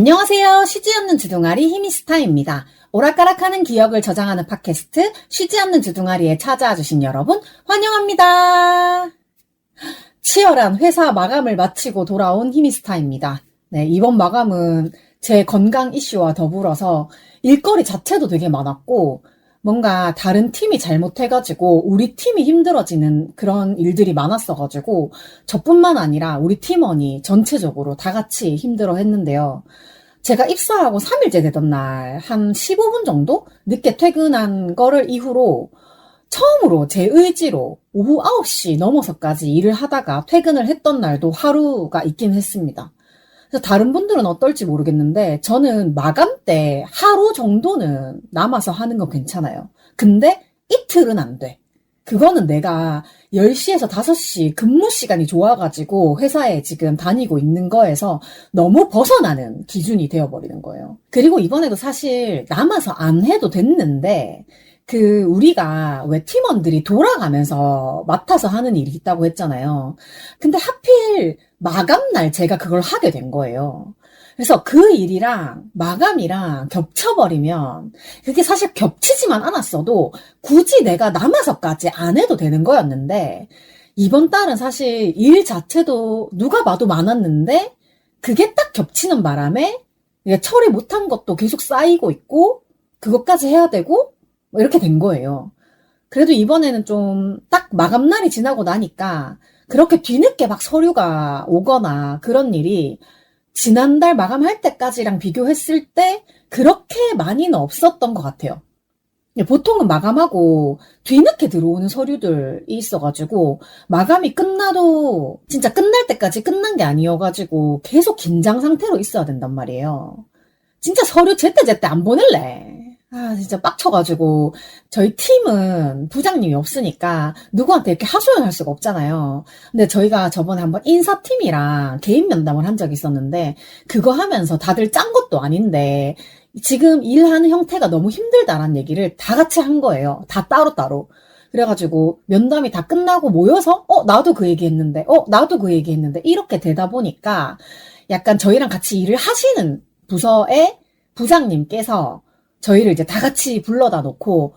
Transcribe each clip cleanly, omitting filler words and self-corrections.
안녕하세요. 쉬지 않는 주둥아리 히미스타입니다. 오락가락하는 기억을 저장하는 팟캐스트 쉬지 않는 주둥아리에 찾아와 주신 여러분 환영합니다. 치열한 회사 마감을 마치고 돌아온 히미스타입니다. 네, 이번 마감은 제 건강 이슈와 더불어서 일거리 자체도 되게 많았고 뭔가 다른 팀이 잘못해가지고 우리 팀이 힘들어지는 그런 일들이 많았어가지고 저뿐만 아니라 우리 팀원이 전체적으로 다 같이 힘들어 했는데요. 제가 입사하고 3일째 되던 날 한 15분 정도 늦게 퇴근한 거를 이후로 처음으로 제 의지로 오후 9시 넘어서까지 일을 하다가 퇴근을 했던 날도 하루가 있긴 했습니다. 그래서 다른 분들은 어떨지 모르겠는데 저는 마감 때 하루 정도는 남아서 하는 건 괜찮아요. 근데 이틀은 안 돼. 그거는 내가 10시에서 5시 근무 시간이 좋아가지고 회사에 지금 다니고 있는 거에서 너무 벗어나는 기준이 되어버리는 거예요. 그리고 이번에도 사실 남아서 안 해도 됐는데 우리가 왜 팀원들이 돌아가면서 맡아서 하는 일이 있다고 했잖아요. 근데 하필 마감날 제가 그걸 하게 된 거예요. 그래서 그 일이랑 마감이랑 겹쳐버리면 그게 사실 겹치지만 않았어도 굳이 내가 남아서까지 안 해도 되는 거였는데 이번 달은 사실 일 자체도 누가 봐도 많았는데 그게 딱 겹치는 바람에 처리 못한 것도 계속 쌓이고 있고 그것까지 해야 되고 이렇게 된 거예요. 그래도 이번에는 좀 딱 마감날이 지나고 나니까 그렇게 뒤늦게 막 서류가 오거나 그런 일이 지난달 마감할 때까지랑 비교했을 때 그렇게 많이는 없었던 것 같아요. 보통은 마감하고 뒤늦게 들어오는 서류들이 있어가지고 마감이 끝나도 진짜 끝날 때까지 끝난 게 아니어가지고 계속 긴장 상태로 있어야 된단 말이에요. 진짜 서류 제때제때 안 보낼래. 진짜 빡쳐가지고 저희 팀은 부장님이 없으니까 누구한테 이렇게 하소연할 수가 없잖아요. 근데 저희가 저번에 한번 인사팀이랑 개인 면담을 한 적이 있었는데 그거 하면서 다들 짠 것도 아닌데 지금 일하는 형태가 너무 힘들다라는 얘기를 다 같이 한 거예요. 다 따로따로. 그래가지고 면담이 다 끝나고 모여서 나도 그 얘기했는데 나도 그 얘기했는데 이렇게 되다 보니까 약간 저희랑 같이 일을 하시는 부서의 부장님께서 저희를 이제 다 같이 불러다 놓고,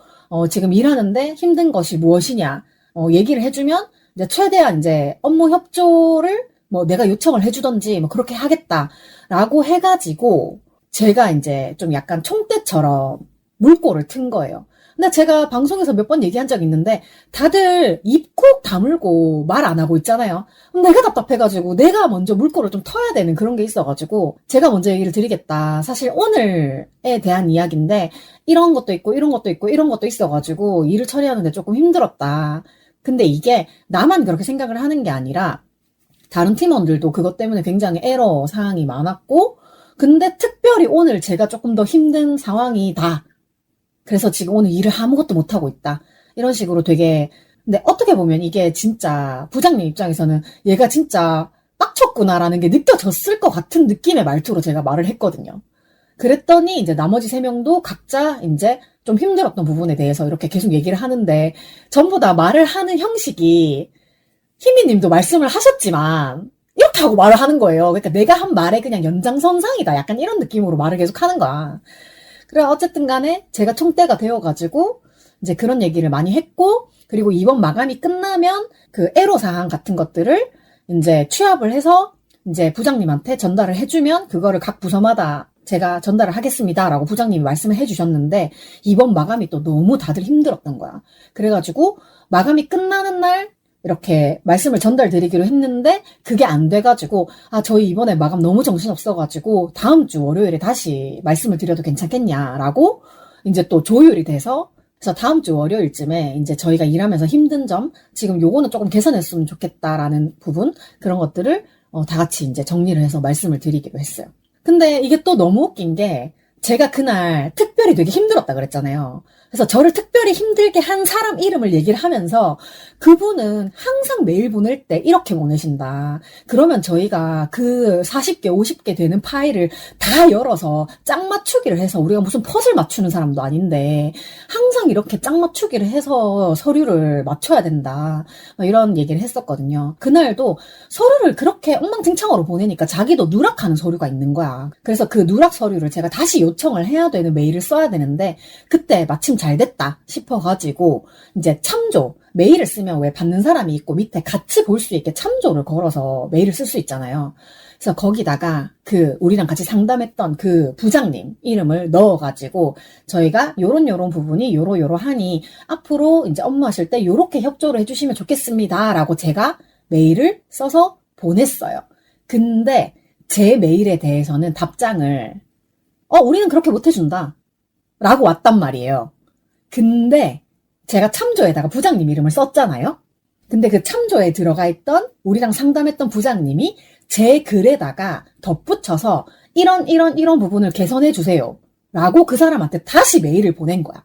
지금 일하는데 힘든 것이 무엇이냐, 얘기를 해주면, 이제 최대한 이제 업무 협조를 내가 요청을 해주던지, 그렇게 하겠다라고 해가지고, 제가 이제 좀 약간 총대처럼 물꼬를 튼 거예요. 근데 제가 방송에서 몇 번 얘기한 적 있는데 다들 입 콕 다물고 말 안 하고 있잖아요. 내가 답답해가지고 내가 먼저 물꼬를 좀 터야 되는 그런 게 있어가지고 제가 먼저 얘기를 드리겠다. 사실 오늘에 대한 이야기인데 이런 것도 있고 이런 것도 있고 이런 것도 있어가지고 일을 처리하는데 조금 힘들었다. 근데 이게 나만 그렇게 생각을 하는 게 아니라 다른 팀원들도 그것 때문에 굉장히 에러 사항이 많았고 근데 특별히 오늘 제가 조금 더 힘든 상황이다. 그래서 지금 오늘 일을 아무것도 못하고 있다. 이런 식으로 되게 근데 어떻게 보면 이게 진짜 부장님 입장에서는 얘가 진짜 빡쳤구나라는 게 느껴졌을 것 같은 느낌의 말투로 제가 말을 했거든요. 그랬더니 이제 나머지 3명도 각자 이제 좀 힘들었던 부분에 대해서 이렇게 계속 얘기를 하는데 전부 다 말을 하는 형식이 희미님도 말씀을 하셨지만 이렇게 하고 말을 하는 거예요. 그러니까 내가 한 말에 그냥 연장선상이다. 약간 이런 느낌으로 말을 계속 하는 거야. 그래 어쨌든 간에 제가 총대가 되어가지고 이제 그런 얘기를 많이 했고 그리고 이번 마감이 끝나면 그 애로사항 같은 것들을 이제 취합을 해서 이제 부장님한테 전달을 해주면 그거를 각 부서마다 제가 전달을 하겠습니다라고 부장님이 말씀을 해주셨는데 이번 마감이 또 너무 다들 힘들었던 거야. 그래가지고 마감이 끝나는 날 이렇게 말씀을 전달드리기로 했는데 그게 안 돼가지고 저희 이번에 마감 너무 정신없어가지고 다음 주 월요일에 다시 말씀을 드려도 괜찮겠냐라고 이제 또 조율이 돼서 그래서 다음 주 월요일쯤에 이제 저희가 일하면서 힘든 점 지금 요거는 조금 개선했으면 좋겠다라는 부분 그런 것들을 다 같이 이제 정리를 해서 말씀을 드리기로 했어요. 근데 이게 또 너무 웃긴 게 제가 그날 특별히 되게 힘들었다 그랬잖아요. 그래서 저를 특별히 힘들게 한 사람 이름을 얘기를 하면서 그분은 항상 메일 보낼 때 이렇게 보내신다. 그러면 저희가 그 40개, 50개 되는 파일을 다 열어서 짝 맞추기를 해서 우리가 무슨 퍼즐 맞추는 사람도 아닌데 항상 항상 이렇게 짝 맞추기를 해서 서류를 맞춰야 된다. 이런 얘기를 했었거든요. 그날도 서류를 그렇게 엉망진창으로 보내니까 자기도 누락하는 서류가 있는 거야. 그래서 그 누락 서류를 제가 다시 요청을 해야 되는 메일을 써야 되는데 그때 마침 잘 됐다 싶어가지고 이제 참조, 메일을 쓰면 왜 받는 사람이 있고 밑에 같이 볼 수 있게 참조를 걸어서 메일을 쓸 수 있잖아요. 그래서 거기다가 우리랑 같이 상담했던 그 부장님 이름을 넣어가지고 저희가 요런 부분이 요러요러하니 앞으로 이제 업무하실 때 요렇게 협조를 해주시면 좋겠습니다. 라고 제가 메일을 써서 보냈어요. 근데 제 메일에 대해서는 답장을 우리는 그렇게 못해준다. 라고 왔단 말이에요. 근데 제가 참조에다가 부장님 이름을 썼잖아요. 근데 그 참조에 들어가 있던 우리랑 상담했던 부장님이 제 글에다가 덧붙여서 이런 부분을 개선해 주세요. 라고 그 사람한테 다시 메일을 보낸 거야.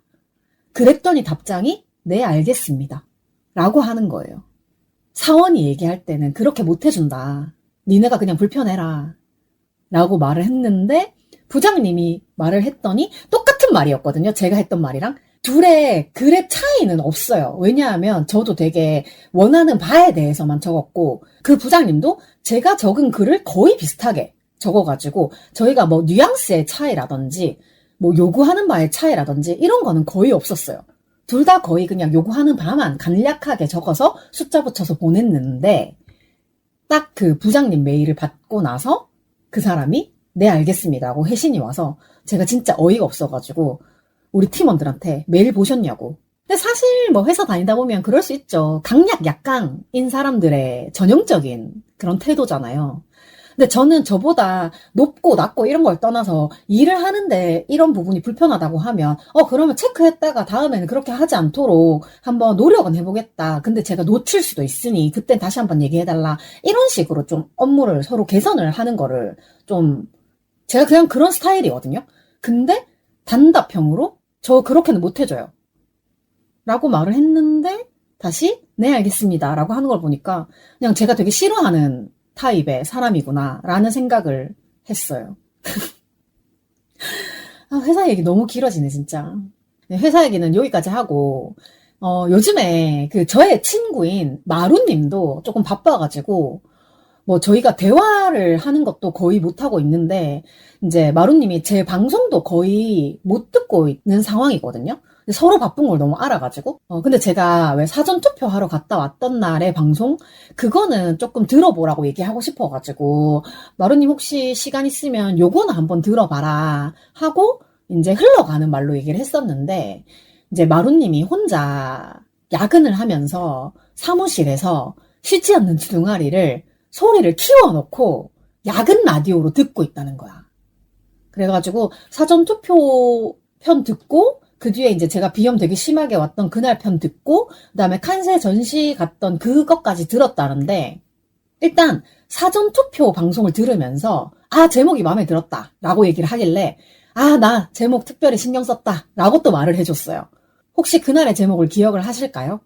그랬더니 답장이 네, 알겠습니다. 라고 하는 거예요. 사원이 얘기할 때는 그렇게 못해준다. 니네가 그냥 불편해라. 라고 말을 했는데 부장님이 말을 했더니 똑같은 말이었거든요. 제가 했던 말이랑. 둘의 글의 차이는 없어요. 왜냐하면 저도 되게 원하는 바에 대해서만 적었고 그 부장님도 제가 적은 글을 거의 비슷하게 적어가지고 저희가 뭐 뉘앙스의 차이라든지 뭐 요구하는 바의 차이라든지 이런 거는 거의 없었어요. 둘 다 거의 그냥 요구하는 바만 간략하게 적어서 숫자 붙여서 보냈는데 딱 그 부장님 메일을 받고 나서 그 사람이 네, 알겠습니다 하고 회신이 와서 제가 진짜 어이가 없어가지고 우리 팀원들한테 메일 보셨냐고. 근데 사실 뭐 회사 다니다 보면 그럴 수 있죠. 강약 약강인 사람들의 전형적인 그런 태도잖아요. 근데 저는 저보다 높고 낮고 이런 걸 떠나서 일을 하는데 이런 부분이 불편하다고 하면 그러면 체크했다가 다음에는 그렇게 하지 않도록 한번 노력은 해보겠다. 근데 제가 놓칠 수도 있으니 그땐 다시 한번 얘기해달라. 이런 식으로 좀 업무를 서로 개선을 하는 거를 좀 제가 그냥 그런 스타일이거든요. 근데 단답형으로 저 그렇게는 못해줘요. 라고 말을 했는데 다시 네, 알겠습니다. 라고 하는 걸 보니까 그냥 제가 되게 싫어하는 타입의 사람이구나 라는 생각을 했어요. 회사 얘기 너무 길어지네 진짜. 회사 얘기는 여기까지 하고 요즘에 저의 친구인 마루님도 조금 바빠가지고 뭐 저희가 대화를 하는 것도 거의 못하고 있는데 이제 마루님이 제 방송도 거의 못 듣고 있는 상황이거든요. 서로 바쁜 걸 너무 알아가지고 근데 제가 왜 사전투표 하러 갔다 왔던 날의 방송 그거는 조금 들어보라고 얘기하고 싶어가지고 마루님 혹시 시간 있으면 요거는 한번 들어봐라 하고 이제 흘러가는 말로 얘기를 했었는데 이제 마루님이 혼자 야근을 하면서 사무실에서 쉬지 않는 주둥아리를 소리를 키워놓고 야근 라디오로 듣고 있다는 거야. 그래가지고 사전투표 편 듣고 그 뒤에 이제 제가 비염 되게 심하게 왔던 그날 편 듣고 그다음에 칸세 전시 갔던 그것까지 들었다는데 일단 사전투표 방송을 들으면서 제목이 마음에 들었다 라고 얘기를 하길래 나 제목 특별히 신경 썼다 라고 또 말을 해줬어요. 혹시 그날의 제목을 기억을 하실까요?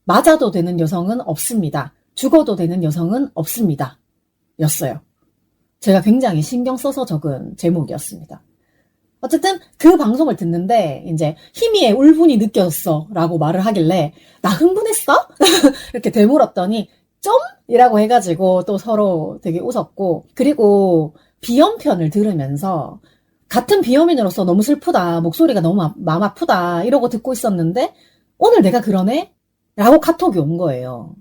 맞아도 되는 여성은 없습니다. 죽어도 되는 여성은 없습니다. 였어요. 제가 굉장히 신경 써서 적은 제목이었습니다. 어쨌든 그 방송을 듣는데 이제 희미의 울분이 느껴졌어 라고 말을 하길래 나 흥분했어? 이렇게 되물었더니 좀? 이라고 해가지고 또 서로 되게 웃었고 그리고 비염편을 들으면서 같은 비염인으로서 너무 슬프다 목소리가 너무 마음 아프다 이러고 듣고 있었는데 오늘 내가 그러네? 라고 카톡이 온 거예요.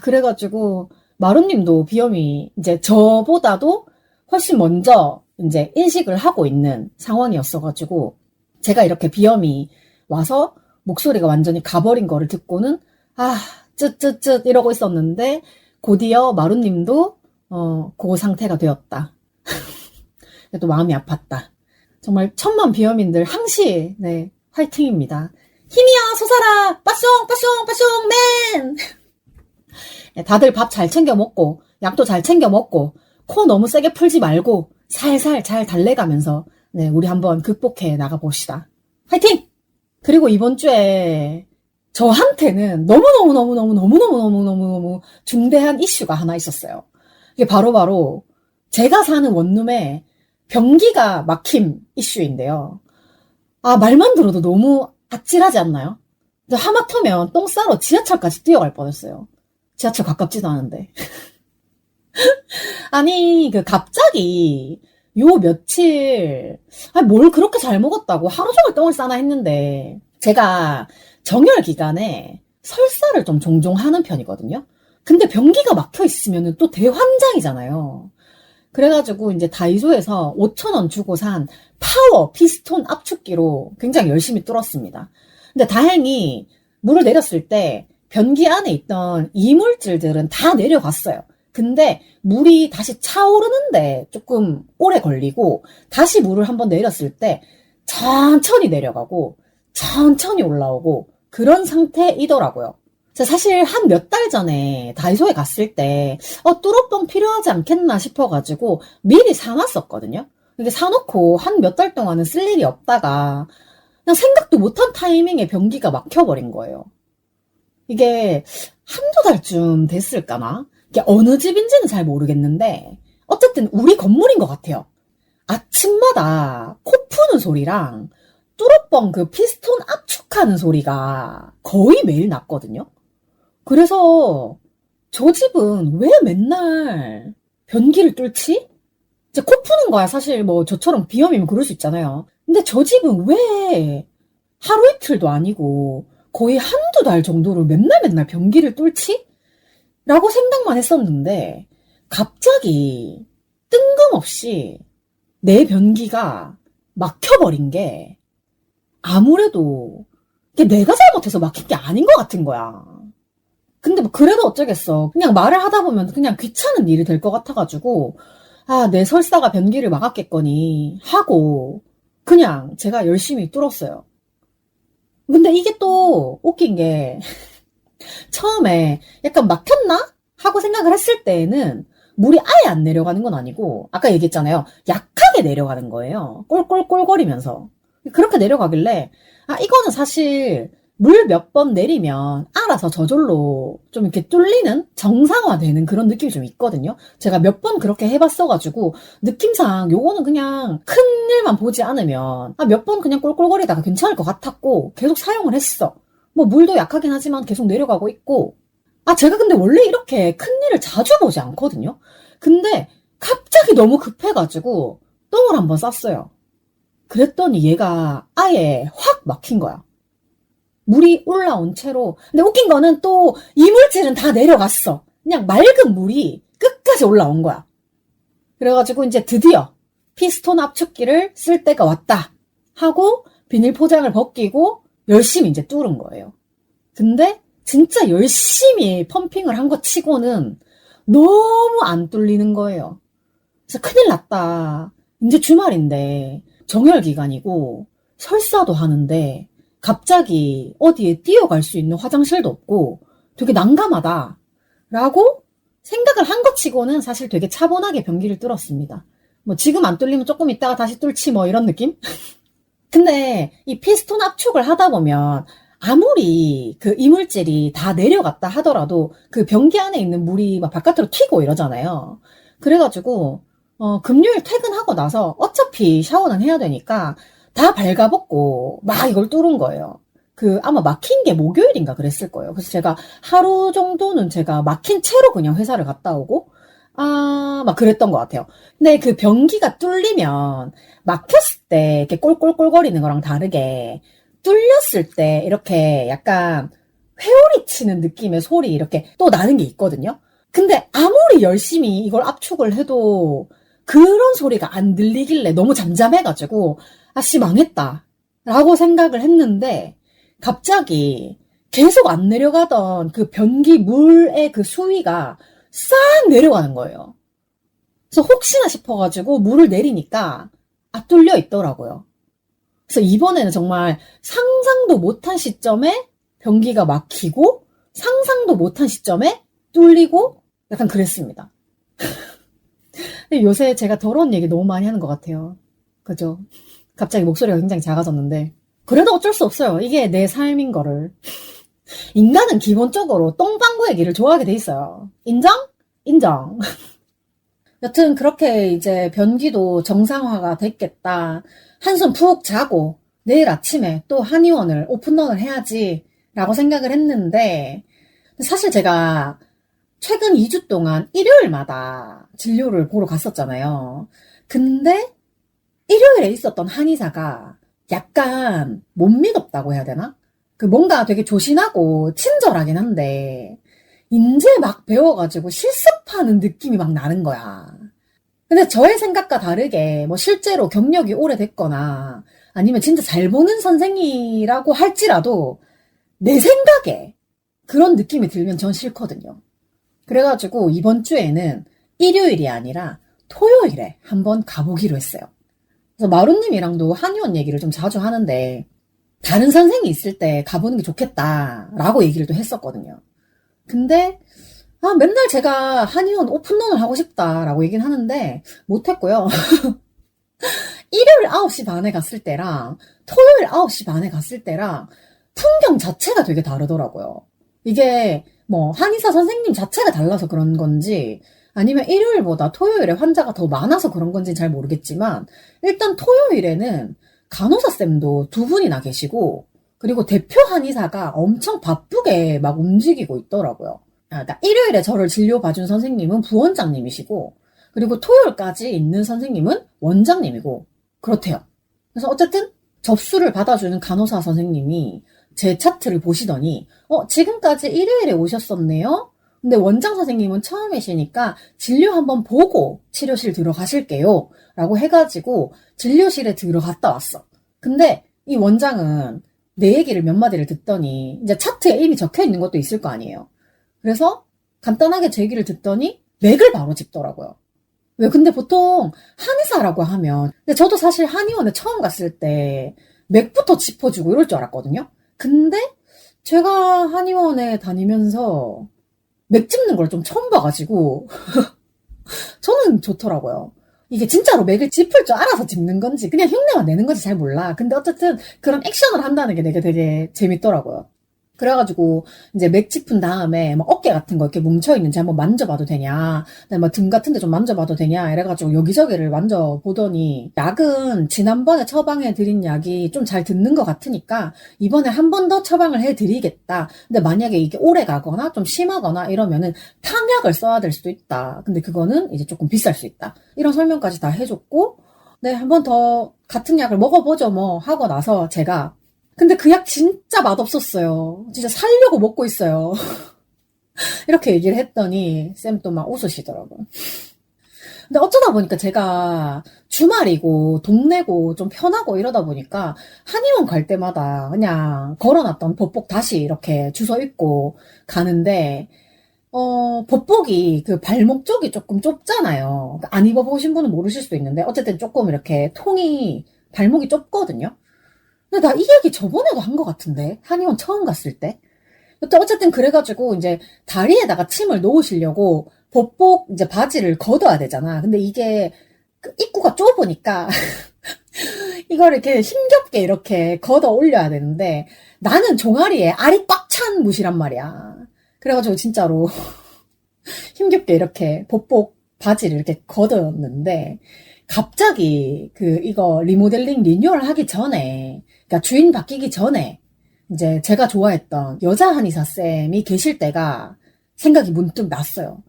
그래가지고 마루님도 비염이 이제 저보다도 훨씬 먼저 이제 인식을 하고 있는 상황이었어가지고 제가 이렇게 비염이 와서 목소리가 완전히 가버린 거를 듣고는 쯧쯧쯧 이러고 있었는데 곧이어 마루님도 그 상태가 되었다. 또 마음이 아팠다. 정말 천만 비염인들 항시 네 화이팅입니다. 힘이야 솟아라 빠숑 빠숑 빠숑 맨. 다들 밥 잘 챙겨 먹고 약도 잘 챙겨 먹고 코 너무 세게 풀지 말고 살살 잘 달래가면서 네 우리 한번 극복해 나가봅시다. 화이팅! 그리고 이번 주에 저한테는 너무너무 중대한 이슈가 하나 있었어요. 이게 바로 제가 사는 원룸에 변기가 막힘 이슈인데요. 말만 들어도 너무 아찔하지 않나요? 하마터면 똥 싸러 지하철까지 뛰어갈 뻔했어요. 지하철 가깝지도 않은데. 아니, 갑자기, 요 며칠, 뭘 그렇게 잘 먹었다고 하루 종일 똥을 싸나 했는데, 제가 정열 기간에 설사를 좀 종종 하는 편이거든요. 근데 변기가 막혀 있으면 또 대환장이잖아요. 그래가지고 이제 다이소에서 5,000원 주고 산 파워 피스톤 압축기로 굉장히 열심히 뚫었습니다. 근데 다행히 물을 내렸을 때 변기 안에 있던 이물질들은 다 내려갔어요. 근데 물이 다시 차오르는데 조금 오래 걸리고 다시 물을 한번 내렸을 때 천천히 내려가고 천천히 올라오고 그런 상태이더라고요. 사실 한 몇 달 전에 다이소에 갔을 때 뚜러뻥 필요하지 않겠나 싶어가지고 미리 사놨었거든요. 근데 사놓고 한 몇 달 동안은 쓸 일이 없다가 그냥 생각도 못한 타이밍에 변기가 막혀버린 거예요. 이게 한두 달쯤 됐을까나? 이게 어느 집인지는 잘 모르겠는데 어쨌든 우리 건물인 것 같아요. 아침마다 코 푸는 소리랑 뚜러뻥 피스톤 압축하는 소리가 거의 매일 났거든요. 그래서 저 집은 왜 맨날 변기를 뚫지? 이제 코 푸는 거야. 사실 뭐 저처럼 비염이면 그럴 수 있잖아요. 근데 저 집은 왜 하루 이틀도 아니고 거의 한두 달 정도를 맨날 변기를 뚫지? 라고 생각만 했었는데 갑자기 뜬금없이 내 변기가 막혀버린 게 아무래도 내가 잘못해서 막힌 게 아닌 것 같은 거야. 근데 뭐 그래도 어쩌겠어. 그냥 말을 하다 보면 그냥 귀찮은 일이 될 것 같아가지고 내 설사가 변기를 막았겠거니 하고 그냥 제가 열심히 뚫었어요. 근데 이게 또 웃긴 게 처음에 약간 막혔나? 하고 생각을 했을 때에는 물이 아예 안 내려가는 건 아니고 아까 얘기했잖아요. 약하게 내려가는 거예요. 꼴꼴꼴거리면서. 그렇게 내려가길래 이거는 사실 물 몇 번 내리면 알아서 저절로 좀 이렇게 뚫리는 정상화되는 그런 느낌이 좀 있거든요. 제가 몇 번 그렇게 해봤어가지고 느낌상 요거는 그냥 큰 일만 보지 않으면 몇 번 그냥 꼴꼴거리다가 괜찮을 것 같았고 계속 사용을 했어. 뭐 물도 약하긴 하지만 계속 내려가고 있고 제가 근데 원래 이렇게 큰 일을 자주 보지 않거든요. 근데 갑자기 너무 급해가지고 똥을 한번 쌌어요. 그랬더니 얘가 아예 확 막힌 거야. 물이 올라온 채로. 근데 웃긴 거는 또 이물질은 다 내려갔어. 그냥 맑은 물이 끝까지 올라온 거야. 그래가지고 이제 드디어 피스톤 압축기를 쓸 때가 왔다 하고 비닐 포장을 벗기고 열심히 이제 뚫은 거예요. 근데 진짜 열심히 펌핑을 한 것 치고는 너무 안 뚫리는 거예요. 그래서 큰일 났다. 이제 주말인데 정열 기간이고 설사도 하는데 갑자기 어디에 뛰어갈 수 있는 화장실도 없고 되게 난감하다 라고 생각을 한 것 치고는 사실 되게 차분하게 변기를 뚫었습니다. 뭐 지금 안 뚫리면 조금 있다가 다시 뚫지 뭐 이런 느낌? 근데 이 피스톤 압축을 하다 보면 아무리 이물질이 다 내려갔다 하더라도 변기 안에 있는 물이 막 바깥으로 튀고 이러잖아요. 그래가지고 금요일 퇴근하고 나서 어차피 샤워는 해야 되니까 다 발가벗고 막 이걸 뚫은 거예요. 아마 막힌 게 목요일인가 그랬을 거예요. 그래서 제가 하루 정도는 제가 막힌 채로 그냥 회사를 갔다 오고 막 그랬던 것 같아요. 근데 변기가 뚫리면 막혔을 때 이렇게 꼴꼴꼴거리는 거랑 다르게 뚫렸을 때 이렇게 약간 회오리 치는 느낌의 소리 이렇게 또 나는 게 있거든요. 근데 아무리 열심히 이걸 압축을 해도 그런 소리가 안 들리길래 너무 잠잠해가지고 씨 망했다 라고 생각을 했는데 갑자기 계속 안 내려가던 변기 물의 수위가 싹 내려가는 거예요. 그래서 혹시나 싶어가지고 물을 내리니까 뚫려 있더라고요. 그래서 이번에는 정말 상상도 못한 시점에 변기가 막히고 상상도 못한 시점에 뚫리고 약간 그랬습니다. 근데 요새 제가 더러운 얘기 너무 많이 하는 것 같아요. 그죠? 갑자기 목소리가 굉장히 작아졌는데 그래도 어쩔 수 없어요. 이게 내 삶인 거를. 인간은 기본적으로 똥방구 얘기를 좋아하게 돼 있어요. 인정? 인정. 여튼 그렇게 이제 변기도 정상화가 됐겠다. 한숨 푹 자고 내일 아침에 또 한의원을 오픈런을 해야지 라고 생각을 했는데, 사실 제가 최근 2주 동안 일요일마다 진료를 보러 갔었잖아요. 근데 일요일에 있었던 한의사가 약간 못 믿었다고 해야 되나? 뭔가 되게 조신하고 친절하긴 한데, 이제 막 배워가지고 실습하는 느낌이 막 나는 거야. 근데 저의 생각과 다르게 뭐 실제로 경력이 오래됐거나 아니면 진짜 잘 보는 선생이라고 할지라도 내 생각에 그런 느낌이 들면 전 싫거든요. 그래가지고 이번 주에는 일요일이 아니라 토요일에 한번 가보기로 했어요. 그래서 마루님이랑도 한의원 얘기를 좀 자주 하는데 다른 선생이 있을 때 가보는 게 좋겠다라고 얘기를 또 했었거든요. 근데 맨날 제가 한의원 오픈런을 하고 싶다라고 얘기는 하는데 못했고요. 일요일 9시 반에 갔을 때랑 토요일 9시 반에 갔을 때랑 풍경 자체가 되게 다르더라고요. 이게 뭐 한의사 선생님 자체가 달라서 그런 건지 아니면 일요일보다 토요일에 환자가 더 많아서 그런 건지는 잘 모르겠지만 일단 토요일에는 간호사쌤도 두 분이나 계시고 그리고 대표 한의사가 엄청 바쁘게 막 움직이고 있더라고요. 그러니까 일요일에 저를 진료 봐준 선생님은 부원장님이시고 그리고 토요일까지 있는 선생님은 원장님이고 그렇대요. 그래서 어쨌든 접수를 받아주는 간호사 선생님이 제 차트를 보시더니 지금까지 일요일에 오셨었네요. 근데 원장 선생님은 처음이시니까 진료 한번 보고 치료실 들어가실게요. 라고 해가지고 진료실에 들어갔다 왔어. 근데 이 원장은 내 얘기를 몇 마디를 듣더니 이제 차트에 이미 적혀 있는 것도 있을 거 아니에요. 그래서 간단하게 제 얘기를 듣더니 맥을 바로 짚더라고요. 왜 근데 보통 한의사라고 하면 근데 저도 사실 한의원에 처음 갔을 때 맥부터 짚어주고 이럴 줄 알았거든요. 근데 제가 한의원에 다니면서 맥 짚는 걸 좀 처음 봐가지고 저는 좋더라고요. 이게 진짜로 맥을 짚을 줄 알아서 짚는 건지 그냥 흉내만 내는 건지 잘 몰라. 근데 어쨌든 그런 액션을 한다는 게 되게 재밌더라고요. 그래가지고 이제 맥 짚은 다음에 뭐 어깨 같은 거 이렇게 뭉쳐있는지 한번 만져봐도 되냐, 뭐 등 같은 데 좀 만져봐도 되냐 이래가지고 여기저기를 만져보더니 약은 지난번에 처방해드린 약이 좀 잘 듣는 것 같으니까 이번에 한 번 더 처방을 해드리겠다. 근데 만약에 이게 오래 가거나 좀 심하거나 이러면은 탕약을 써야 될 수도 있다. 근데 그거는 이제 조금 비쌀 수 있다. 이런 설명까지 다 해줬고 네, 한 번 더 같은 약을 먹어보죠 뭐 하고 나서 제가 근데 그 약 진짜 맛없었어요. 진짜 살려고 먹고 있어요. 이렇게 얘기를 했더니 쌤 또 막 웃으시더라고요. 근데 어쩌다 보니까 제가 주말이고 동네고 좀 편하고 이러다 보니까 한의원 갈 때마다 그냥 걸어놨던 법복 다시 이렇게 주워 입고 가는데 법복이 그 발목 쪽이 조금 좁잖아요. 그러니까 안 입어보신 분은 모르실 수도 있는데 어쨌든 조금 이렇게 통이 발목이 좁거든요. 근데 나 이 얘기 저번에도 한 것 같은데 한의원 처음 갔을 때 어쨌든 그래가지고 이제 다리에다가 침을 놓으시려고 법복 이제 바지를 걷어야 되잖아. 근데 이게 그 입구가 좁으니까 이걸 이렇게 힘겹게 이렇게 걷어 올려야 되는데 나는 종아리에 알이 꽉 찬 무시란 말이야. 그래가지고 진짜로 힘겹게 이렇게 법복 바지를 이렇게 걷었는데 갑자기 이거 리모델링 리뉴얼 하기 전에 그러니까 주인 바뀌기 전에 이제 제가 좋아했던 여자 한의사 쌤이 계실 때가 생각이 문득 났어요.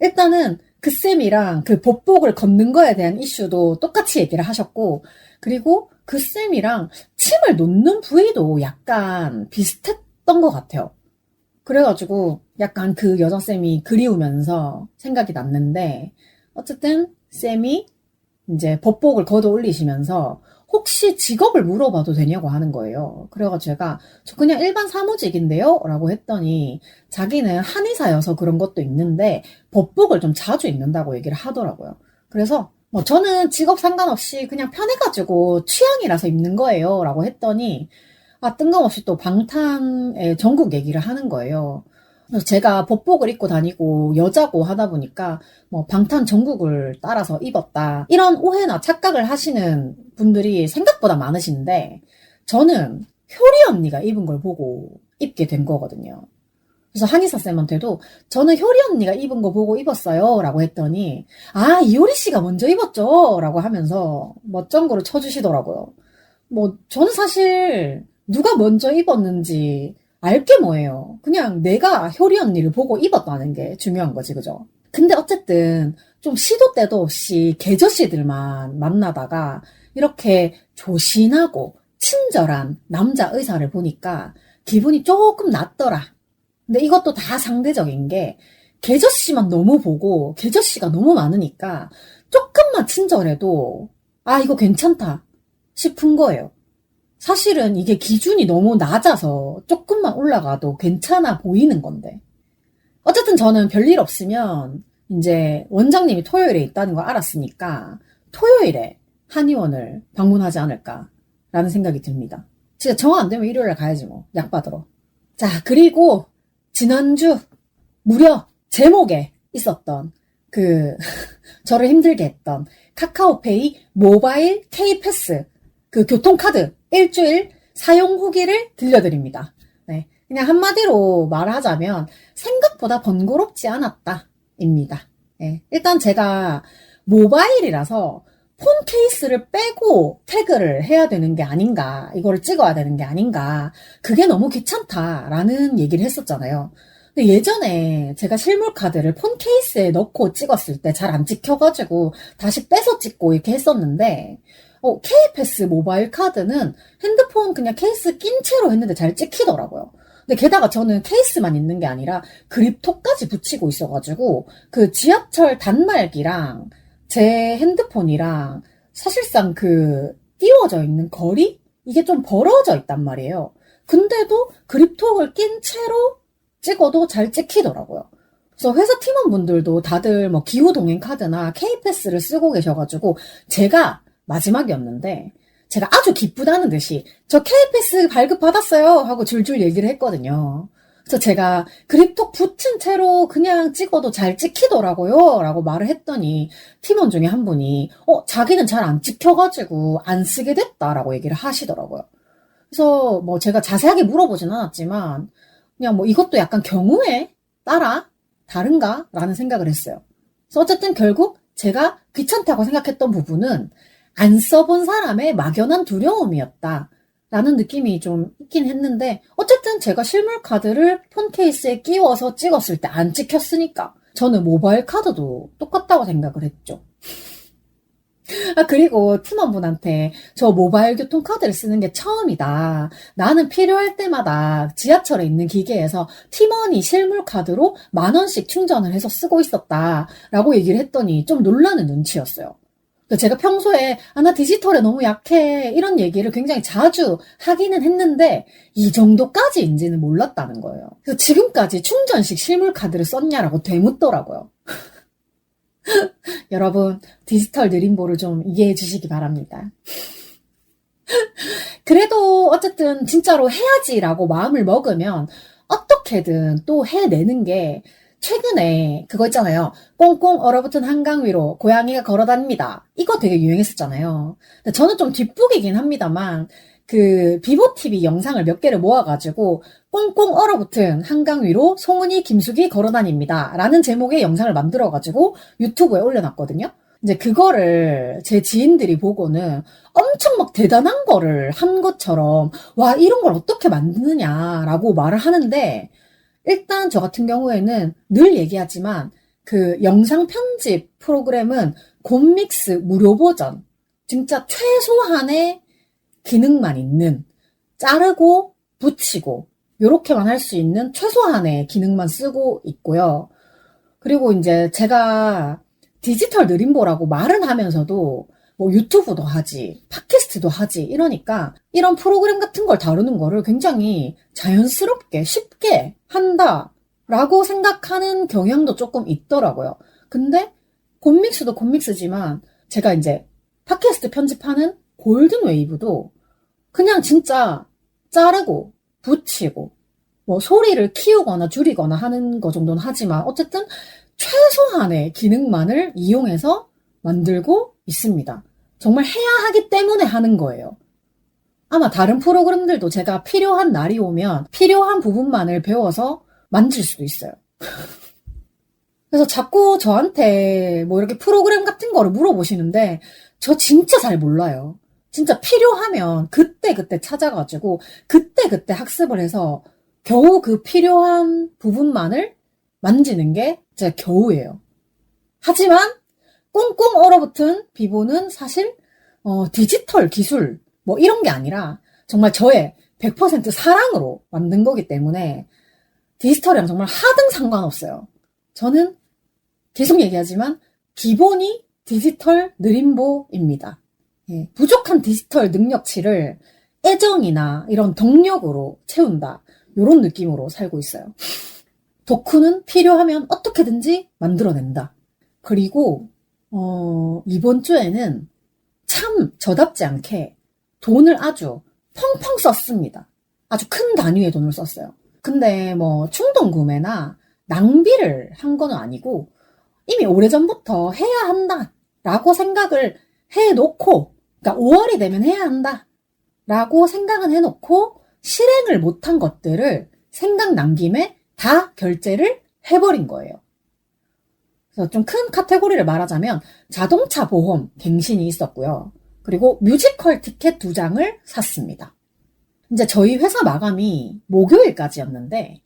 일단은 그 쌤이랑 그 법복을 걷는 거에 대한 이슈도 똑같이 얘기를 하셨고 그리고 그 쌤이랑 침을 놓는 부위도 약간 비슷했던 것 같아요. 그래가지고 약간 그 여자 쌤이 그리우면서 생각이 났는데 어쨌든 쌤이 이제 법복을 걷어 올리시면서 혹시 직업을 물어봐도 되냐고 하는 거예요. 그래가지고 제가 저 그냥 일반 사무직인데요? 라고 했더니 자기는 한의사여서 그런 것도 있는데 법복을 좀 자주 입는다고 얘기를 하더라고요. 그래서 뭐 저는 직업 상관없이 그냥 편해가지고 취향이라서 입는 거예요. 라고 했더니 뜬금없이 또 방탄의 전국 얘기를 하는 거예요. 그래서 제가 법복을 입고 다니고 여자고 하다 보니까 뭐 방탄 전국을 따라서 입었다. 이런 오해나 착각을 하시는 분들이 생각보다 많으신데 저는 효리 언니가 입은 걸 보고 입게 된 거거든요. 그래서 한의사 쌤한테도 저는 효리 언니가 입은 거 보고 입었어요. 라고 했더니 이효리 씨가 먼저 입었죠. 라고 하면서 멋쩍은 거를 쳐주시더라고요. 뭐 저는 사실 누가 먼저 입었는지 알게 뭐예요. 그냥 내가 효리 언니를 보고 입었다는 게 중요한 거지, 그죠? 근데 어쨌든 좀 시도 때도 없이 계저씨들만 만나다가 이렇게 조신하고 친절한 남자 의사를 보니까 기분이 조금 낫더라. 근데 이것도 다 상대적인 게 계저씨만 너무 보고 계저씨가 너무 많으니까 조금만 친절해도 아, 이거 괜찮다 싶은 거예요. 사실은 이게 기준이 너무 낮아서 조금만 올라가도 괜찮아 보이는 건데. 어쨌든 저는 별일 없으면 이제 원장님이 토요일에 있다는 걸 알았으니까 토요일에 한의원을 방문하지 않을까라는 생각이 듭니다. 진짜 정 안 되면 일요일에 가야지 뭐. 약 받으러. 자, 그리고 지난주 무려 제목에 있었던 저를 힘들게 했던 카카오페이 모바일 K패스 그 교통카드 일주일 사용 후기를 들려드립니다. 네. 그냥 한마디로 말하자면 생각보다 번거롭지 않았다입니다. 네. 일단 제가 모바일이라서 폰 케이스를 빼고 태그를 해야 되는 게 아닌가, 이거를 찍어야 되는 게 아닌가, 그게 너무 귀찮다라는 얘기를 했었잖아요. 근데 예전에 제가 실물 카드를 폰 케이스에 넣고 찍었을 때 잘 안 찍혀가지고 다시 빼서 찍고 이렇게 했었는데, K패스 모바일 카드는 핸드폰 그냥 케이스 낀 채로 했는데 잘 찍히더라고요. 근데 게다가 저는 케이스만 있는 게 아니라 그립톡까지 붙이고 있어가지고 그 지하철 단말기랑 제 핸드폰이랑 사실상 띄워져 있는 거리? 이게 좀 벌어져 있단 말이에요. 근데도 그립톡을 낀 채로 찍어도 잘 찍히더라고요. 그래서 회사 팀원분들도 다들 뭐 기후동행 카드나 K패스를 쓰고 계셔가지고 제가 마지막이었는데 제가 아주 기쁘다는 듯이 저 K패스 발급받았어요 하고 줄줄 얘기를 했거든요. 그래서 제가 그립톡 붙은 채로 그냥 찍어도 잘 찍히더라고요 라고 말을 했더니 팀원 중에 한 분이 자기는 잘 안 찍혀가지고 안 쓰게 됐다라고 얘기를 하시더라고요. 그래서 뭐 제가 자세하게 물어보진 않았지만 그냥 뭐 이것도 약간 경우에 따라 다른가? 라는 생각을 했어요. 그래서 어쨌든 결국 제가 귀찮다고 생각했던 부분은 안 써본 사람의 막연한 두려움이었다 라는 느낌이 좀 있긴 했는데 어쨌든 제가 실물 카드를 폰 케이스에 끼워서 찍었을 때 안 찍혔으니까 저는 모바일 카드도 똑같다고 생각을 했죠. 아, 그리고 팀원분한테 저 모바일 교통카드를 쓰는 게 처음이다. 나는 필요할 때마다 지하철에 있는 기계에서 팀원이 실물 카드로 10,000원씩 충전을 해서 쓰고 있었다 라고 얘기를 했더니 좀 놀라는 눈치였어요. 제가 평소에 나 디지털에 너무 약해 이런 얘기를 굉장히 자주 하기는 했는데 이 정도까지인지는 몰랐다는 거예요. 그래서 지금까지 충전식 실물 카드를 썼냐라고 되묻더라고요. 여러분 디지털 느림보를 좀 이해해 주시기 바랍니다. 그래도 어쨌든 진짜로 해야지라고 마음을 먹으면 어떻게든 또 해내는 게 최근에 그거 있잖아요. 꽁꽁 얼어붙은 한강 위로 고양이가 걸어다닙니다. 이거 되게 유행했었잖아요. 근데 저는 좀 뒷북이긴 합니다만 비보TV 영상을 몇 개를 모아가지고 꽁꽁 얼어붙은 한강 위로 송은이 김숙이 걸어다닙니다 라는 제목의 영상을 만들어가지고 유튜브에 올려놨거든요. 이제 그거를 제 지인들이 보고는 엄청 막 대단한 거를 한 것처럼 와 이런 걸 어떻게 만드느냐라고 말을 하는데 일단 저 같은 경우에는 늘 얘기하지만 영상 편집 프로그램은 곰믹스 무료 버전 진짜 최소한의 기능만 있는 자르고 붙이고 요렇게만 할 수 있는 최소한의 기능만 쓰고 있고요. 그리고 이제 제가 디지털 느림보라고 말은 하면서도 뭐 유튜브도 하지 팟캐스트도 하지 이러니까 이런 프로그램 같은 걸 다루는 거를 굉장히 자연스럽게 쉽게 한다라고 생각하는 경향도 조금 있더라고요. 근데 곰믹스도 곰믹스지만 제가 이제 팟캐스트 편집하는 골든웨이브도 그냥 진짜 자르고 붙이고 뭐 소리를 키우거나 줄이거나 하는 거 정도는 하지만 어쨌든 최소한의 기능만을 이용해서 만들고 있습니다. 정말 해야 하기 때문에 하는 거예요. 아마 다른 프로그램들도 제가 필요한 날이 오면 필요한 부분만을 배워서 만질 수도 있어요. 그래서 자꾸 저한테 뭐 이렇게 프로그램 같은 거를 물어보시는데 저 진짜 잘 몰라요. 진짜 필요하면 그때그때 찾아가지고 그때그때 학습을 해서 겨우 그 필요한 부분만을 만지는 게 진짜 겨우예요. 하지만 꽁꽁 얼어붙은 비보는 사실 디지털 기술 뭐 이런 게 아니라 정말 저의 100% 사랑으로 만든 거기 때문에 디지털이랑 정말 하등 상관없어요. 저는 계속 얘기하지만 기본이 디지털 느림보입니다. 예, 부족한 디지털 능력치를 애정이나 이런 덕력으로 채운다. 이런 느낌으로 살고 있어요. 덕후는 필요하면 어떻게든지 만들어낸다. 그리고 이번 주에는 참 저답지 않게 돈을 아주 펑펑 썼습니다. 아주 큰 단위의 돈을 썼어요. 근데 뭐 충동 구매나 낭비를 한 건 아니고 이미 오래전부터 해야 한다라고 생각을 해놓고, 그러니까 5월이 되면 해야 한다라고 생각은 해놓고 실행을 못한 것들을 생각난 김에 다 결제를 해버린 거예요. 그래서 좀 큰 카테고리를 말하자면 자동차 보험 갱신이 있었고요. 그리고 뮤지컬 티켓 2장을 샀습니다. 이제 저희 회사 마감이 목요일까지였는데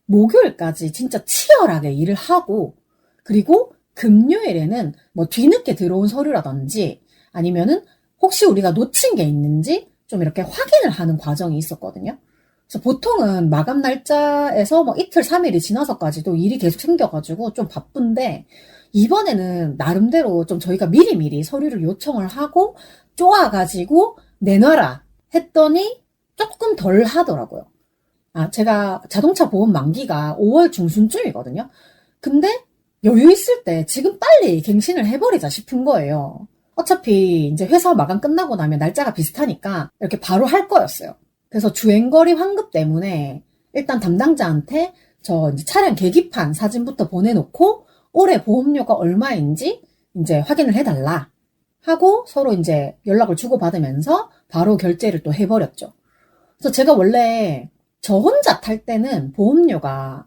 목요일까지 진짜 치열하게 일을 하고, 그리고 금요일에는 뭐 뒤늦게 들어온 서류라든지 아니면은 혹시 우리가 놓친 게 있는지 좀 이렇게 확인을 하는 과정이 있었거든요. 그래서 보통은 마감 날짜에서 뭐 이틀, 3일이 지나서까지도 일이 계속 생겨가지고 좀 바쁜데, 이번에는 나름대로 좀 저희가 미리미리 서류를 요청을 하고 쪼아가지고 내놔라 했더니 조금 덜 하더라고요. 제가 자동차 보험 만기가 5월 중순쯤이거든요. 근데 여유 있을 때 지금 빨리 갱신을 해버리자 싶은 거예요. 어차피 이제 회사 마감 끝나고 나면 날짜가 비슷하니까 이렇게 바로 할 거였어요. 그래서 주행거리 환급 때문에 일단 담당자한테 저 이제 차량 계기판 사진부터 보내놓고 올해 보험료가 얼마인지 이제 확인을 해달라 하고 서로 이제 연락을 주고받으면서 바로 결제를 또 해버렸죠. 그래서 제가 원래 저 혼자 탈 때는 보험료가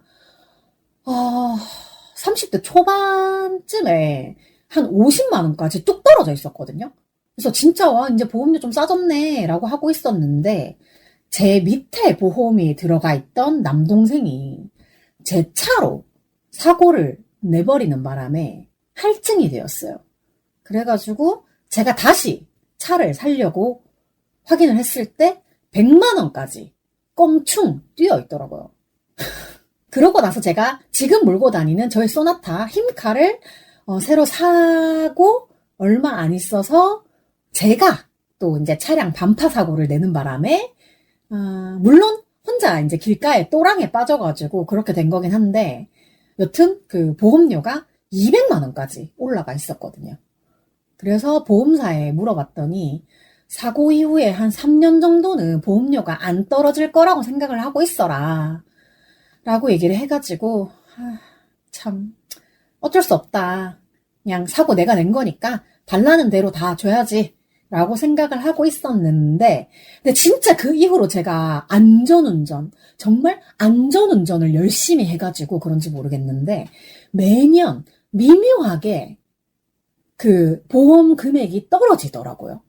30대 초반쯤에 한 50만 원까지 뚝 떨어져 있었거든요. 그래서 진짜 이제 보험료 좀 싸졌네 라고 하고 있었는데, 제 밑에 보험이 들어가 있던 남동생이 제 차로 사고를 내버리는 바람에 할증이 되었어요. 그래가지고 제가 다시 차를 사려고 확인을 했을 때 100만 원까지 껑충 뛰어 있더라고요. 그러고 나서 제가 지금 몰고 다니는 저의 소나타 힘카를 새로 사고 얼마 안 있어서 제가 또 이제 차량 반파 사고를 내는 바람에 물론 혼자 이제 길가에 또랑에 빠져가지고 그렇게 된 거긴 한데, 여튼 그 보험료가 200만 원까지 올라가 있었거든요. 그래서 보험사에 물어봤더니 사고 이후에 한 3년 정도는 보험료가 안 떨어질 거라고 생각을 하고 있어라 라고 얘기를 해가지고 참 어쩔 수 없다, 그냥 사고 내가 낸 거니까 달라는 대로 다 줘야지 라고 생각을 하고 있었는데, 근데 진짜 그 이후로 제가 안전운전, 정말 안전운전을 열심히 해가지고 그런지 모르겠는데 매년 미묘하게 그 보험 금액이 떨어지더라고요.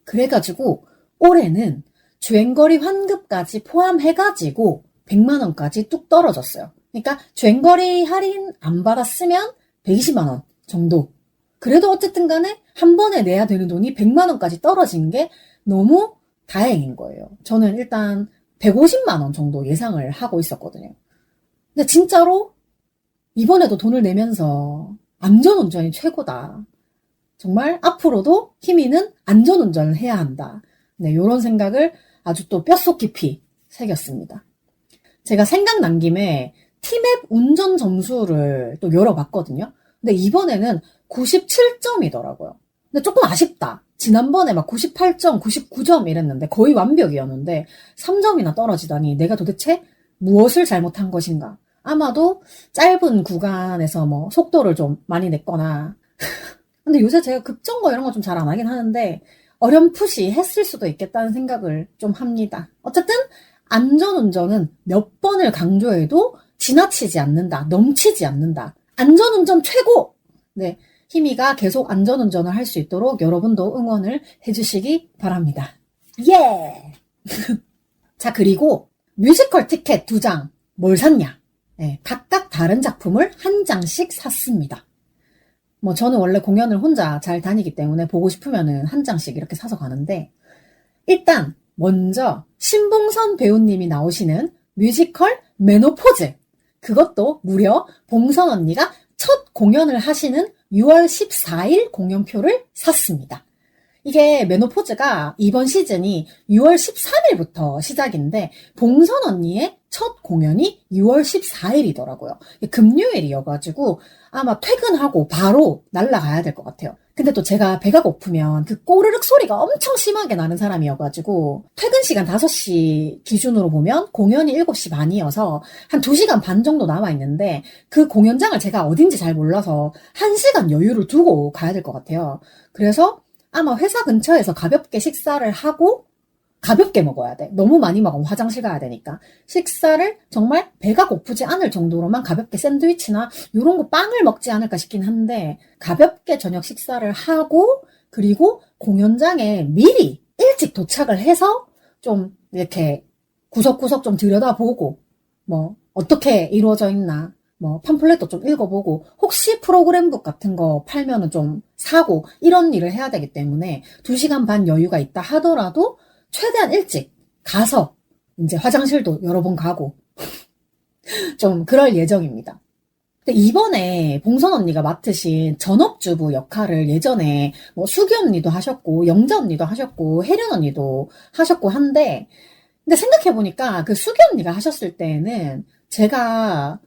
그래가지고 올해는 주행거리 환급까지 포함해가지고 100만 원까지 뚝 떨어졌어요. 그러니까 주행거리 할인 안 받았으면 120만 원 정도. 그래도 어쨌든 간에 한 번에 내야 되는 돈이 100만 원까지 떨어진 게 너무 다행인 거예요. 저는 일단 150만 원 정도 예상을 하고 있었거든요. 근데 진짜로 이번에도 돈을 내면서 안전운전이 최고다. 정말 앞으로도 희미는 안전운전을 해야 한다. 네, 이런 생각을 아주 또 뼛속 깊이 새겼습니다. 제가 생각난 김에 티맵 운전 점수를 또 열어봤거든요. 근데 이번에는 97점이더라고요. 근데 조금 아쉽다. 지난번에 막 98점, 99점 이랬는데 거의 완벽이었는데 3점이나 떨어지다니 내가 도대체 무엇을 잘못한 것인가? 아마도 짧은 구간에서 뭐 속도를 좀 많이 냈거나 근데 요새 제가 급정거 이런 거 좀 잘 안 하긴 하는데 어렴풋이 했을 수도 있겠다는 생각을 좀 합니다. 어쨌든 안전운전은 몇 번을 강조해도 지나치지 않는다, 넘치지 않는다. 안전운전 최고! 네, 희미가 계속 안전운전을 할 수 있도록 여러분도 응원을 해주시기 바랍니다. 예! 자, 그리고 뮤지컬 티켓 2장 뭘 샀냐? 네, 각각 다른 작품을 한 장씩 샀습니다. 뭐 저는 원래 공연을 혼자 잘 다니기 때문에 보고 싶으면은 한 장씩 이렇게 사서 가는데, 일단 먼저 신봉선 배우님이 나오시는 뮤지컬 메노포즈, 그것도 무려 봉선 언니가 첫 공연을 하시는 6월 14일 공연표를 샀습니다. 이게 메노포즈가 이번 시즌이 6월 13일부터 시작인데 봉선 언니의 첫 공연이 6월 14일이더라고요. 금요일이어가지고 아마 퇴근하고 바로 날아가야 될 것 같아요. 근데 또 제가 배가 고프면 그 꼬르륵 소리가 엄청 심하게 나는 사람이어가지고 퇴근 시간 5시 기준으로 보면 공연이 7시 반이어서 한 2시간 반 정도 남아있는데 그 공연장을 제가 어딘지 잘 몰라서 1시간 여유를 두고 가야 될 것 같아요. 그래서 아마 회사 근처에서 가볍게 식사를 하고 가볍게 먹어야 돼. 너무 많이 먹으면 화장실 가야 되니까. 식사를 정말 배가 고프지 않을 정도로만 가볍게 샌드위치나 이런 거 빵을 먹지 않을까 싶긴 한데 가볍게 저녁 식사를 하고 그리고 공연장에 미리 일찍 도착을 해서 좀 이렇게 구석구석 좀 들여다보고 뭐 어떻게 이루어져 있나 뭐 팜플렛도 좀 읽어보고 혹시 프로그램북 같은 거 팔면은 좀 사고 이런 일을 해야 되기 때문에 2시간 반 여유가 있다 하더라도 최대한 일찍 가서 이제 화장실도 여러 번 가고 좀 그럴 예정입니다. 근데 이번에 봉선 언니가 맡으신 전업주부 역할을 예전에 뭐 수기 언니도 하셨고 영자 언니도 하셨고 혜련 언니도 하셨고 한데 근데 생각해보니까 그 수기 언니가 하셨을 때는 제가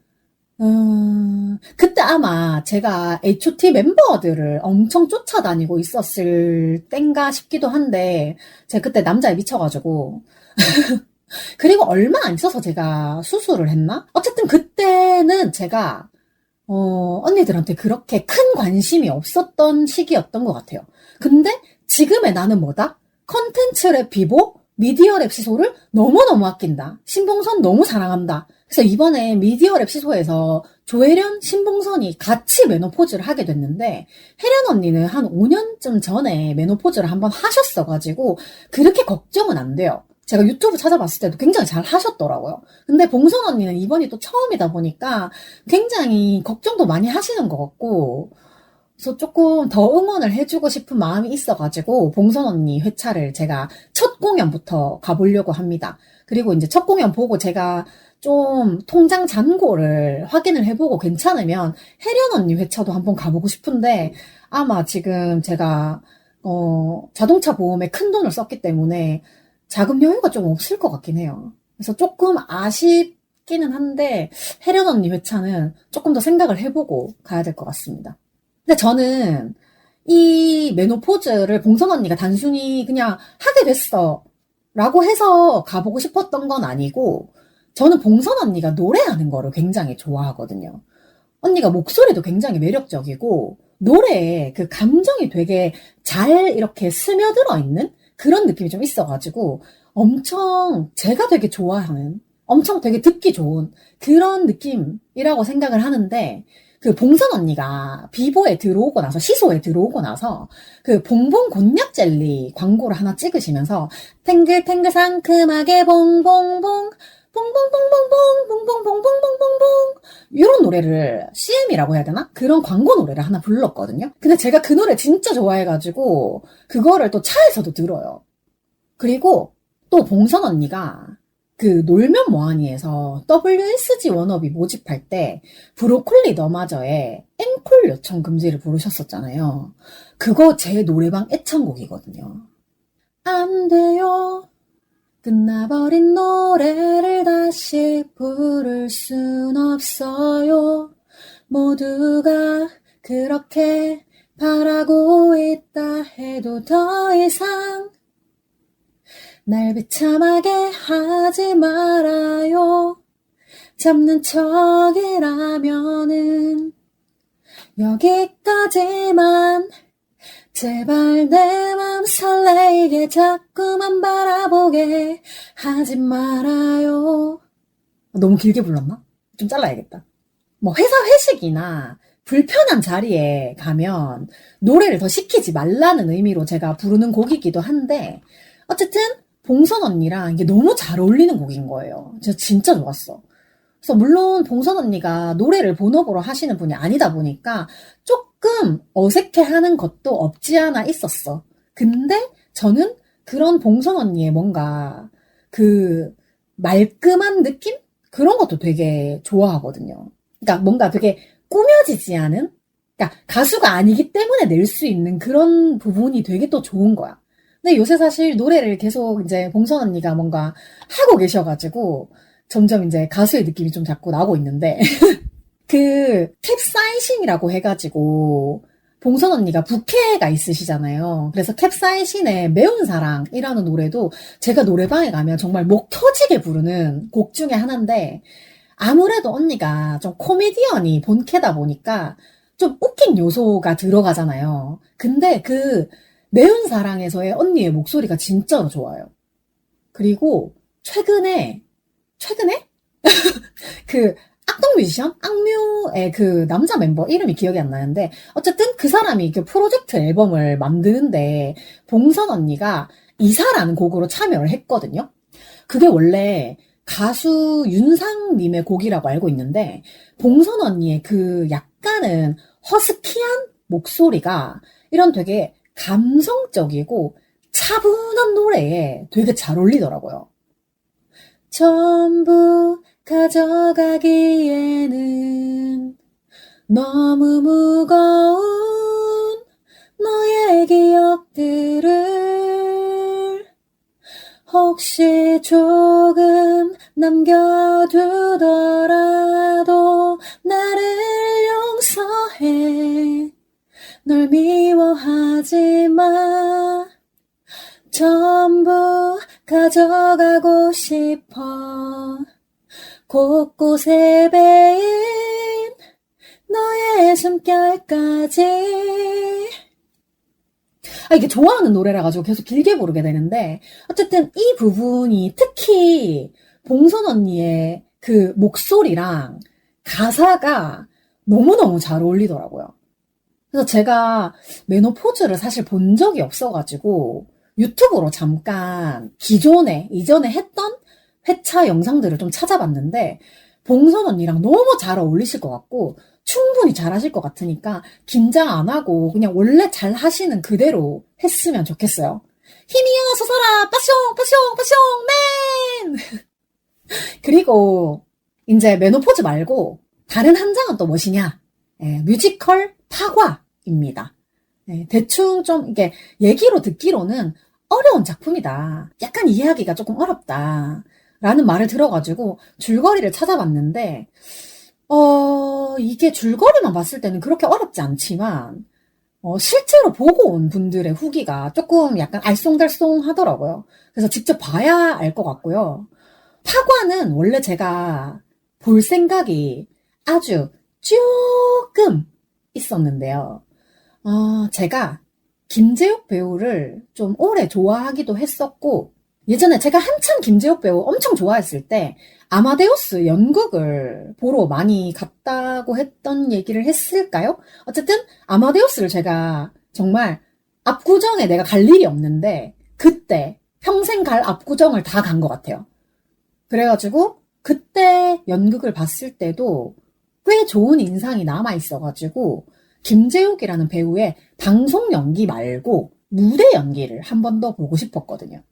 그때 아마 제가 H.O.T 멤버들을 엄청 쫓아다니고 있었을 땐가 싶기도 한데, 제가 그때 남자에 미쳐가지고. 그리고 얼마 안 있어서 제가 수술을 했나? 어쨌든 그때는 제가, 언니들한테 그렇게 큰 관심이 없었던 시기였던 것 같아요. 근데 지금의 나는 뭐다? 컨텐츠랩 비보, 미디어랩 시소를 너무너무 아낀다. 신봉선 너무 사랑한다. 그래서 이번에 미디어랩 시소에서 조혜련, 신봉선이 같이 메노포즈를 하게 됐는데 혜련 언니는 한 5년쯤 전에 메노포즈를 한번 하셨어가지고 그렇게 걱정은 안 돼요. 제가 유튜브 찾아봤을 때도 굉장히 잘 하셨더라고요. 근데 봉선 언니는 이번이 또 처음이다 보니까 굉장히 걱정도 많이 하시는 것 같고 그래서 조금 더 응원을 해주고 싶은 마음이 있어가지고 봉선 언니 회차를 제가 첫 공연부터 가보려고 합니다. 그리고 이제 첫 공연 보고 제가 좀 통장 잔고를 확인을 해보고 괜찮으면 혜련 언니 회차도 한번 가보고 싶은데 아마 지금 제가 자동차 보험에 큰 돈을 썼기 때문에 자금 여유가 좀 없을 것 같긴 해요. 그래서 조금 아쉽기는 한데 혜련 언니 회차는 조금 더 생각을 해보고 가야 될 것 같습니다. 근데 저는 이 메노포즈를 봉선 언니가 단순히 그냥 하게 됐어 라고 해서 가보고 싶었던 건 아니고 저는 봉선 언니가 노래하는 거를 굉장히 좋아하거든요. 언니가 목소리도 굉장히 매력적이고 노래에 그 감정이 되게 잘 이렇게 스며들어 있는 그런 느낌이 좀 있어가지고 엄청 제가 되게 좋아하는 엄청 되게 듣기 좋은 그런 느낌이라고 생각을 하는데 그 봉선 언니가 비보에 들어오고 나서 시소에 들어오고 나서 그 봉봉 곤약 젤리 광고를 하나 찍으시면서 탱글탱글 상큼하게 봉봉봉 봉봉봉봉봉 봉봉봉봉봉봉봉 이런 노래를 CM이라고 해야 되나? 그런 광고 노래를 하나 불렀거든요. 근데 제가 그 노래 진짜 좋아해가지고 그거를 또 차에서도 들어요. 그리고 또 봉선 언니가 그 놀면 뭐하니에서 WSG 워너비 모집할 때 브로콜리 너마저의 앵콜 요청 금지를 부르셨었잖아요. 그거 제 노래방 애창곡이거든요. 안 돼요. 끝나버린 노래를 다시 부를 순 없어요. 모두가 그렇게 바라고 있다 해도 더 이상 날 비참하게 하지 말아요. 잡는 척이라면은 여기까지만 제발 내 맘 설레게 자꾸만 바라보게 하지 말아요. 너무 길게 불렀나? 좀 잘라야겠다. 뭐 회사 회식이나 불편한 자리에 가면 노래를 더 시키지 말라는 의미로 제가 부르는 곡이기도 한데, 어쨌든 봉선 언니랑 이게 너무 잘 어울리는 곡인 거예요. 제가 진짜 좋았어. 그래서 물론 봉선 언니가 노래를 본업으로 하시는 분이 아니다 보니까 조금 어색해하는 것도 없지 않아 있었어. 근데 저는 그런 봉선 언니의 뭔가 그 말끔한 느낌? 그런 것도 되게 좋아하거든요. 그러니까 뭔가 되게 꾸며지지 않은? 그러니까 가수가 아니기 때문에 낼 수 있는 그런 부분이 되게 또 좋은 거야. 근데 요새 사실 노래를 계속 이제 봉선 언니가 뭔가 하고 계셔가지고 점점 이제 가수의 느낌이 좀 자꾸 나고 있는데 그 캡사이신이라고 해가지고 봉선 언니가 부캐가 있으시잖아요. 그래서 캡사이신의 매운 사랑이라는 노래도 제가 노래방에 가면 정말 목 터지게 부르는 곡 중에 하나인데, 아무래도 언니가 좀 코미디언이 본캐다 보니까 좀 웃긴 요소가 들어가잖아요. 근데 그 매운 사랑에서의 언니의 목소리가 진짜로 좋아요. 그리고 최근에 그 악동 뮤지션? 악뮤의 그 남자 멤버 이름이 기억이 안 나는데, 어쨌든 그 사람이 그 프로젝트 앨범을 만드는데 봉선 언니가 이사라는 곡으로 참여를 했거든요. 그게 원래 가수 윤상님의 곡이라고 알고 있는데, 봉선 언니의 그 약간은 허스키한 목소리가 이런 되게 감성적이고 차분한 노래에 되게 잘 어울리더라고요. 전부 가져가기에는 너무 무거운 너의 기억들을 혹시 조금 남겨두더라도 나를 용서해. 널 미워하지 마. 전부 가져가고 싶어. 곳곳에 베인 너의 숨결까지. 이게 좋아하는 노래라 가지고 계속 길게 부르게 되는데, 어쨌든 이 부분이 특히 봉선 언니의 그 목소리랑 가사가 너무너무 잘 어울리더라고요. 그래서 제가 메노포즈를 사실 본 적이 없어가지고 유튜브로 잠깐 이전에 했던 회차 영상들을 좀 찾아봤는데, 봉선 언니랑 너무 잘 어울리실 것 같고 충분히 잘하실 것 같으니까 긴장 안 하고 그냥 원래 잘 하시는 그대로 했으면 좋겠어요. 힘이여 솟아라 빠숑 맨. 그리고 이제 메노포즈 말고 다른 한 장은 또 무엇이냐? 뮤지컬 파과입니다. 대충 좀 이게 얘기로 듣기로는 어려운 작품이다. 약간 이해하기가 조금 어렵다. 라는 말을 들어가지고 줄거리를 찾아봤는데, 이게 줄거리만 봤을 때는 그렇게 어렵지 않지만, 실제로 보고 온 분들의 후기가 조금 약간 알쏭달쏭 하더라고요. 그래서 직접 봐야 알 것 같고요. 파과는 원래 제가 볼 생각이 아주 조금 있었는데요. 제가 김재욱 배우를 좀 오래 좋아하기도 했었고, 예전에 제가 한참 김재욱 배우 엄청 좋아했을 때 아마데우스 연극을 보러 많이 갔다고 했던 얘기를 했을까요? 어쨌든 아마데우스를 제가 정말 압구정에 내가 갈 일이 없는데 그때 평생 갈 압구정을 다 간 것 같아요. 그래가지고 그때 연극을 봤을 때도 꽤 좋은 인상이 남아있어가지고 김재욱이라는 배우의 방송 연기 말고 무대 연기를 한 번 더 보고 싶었거든요.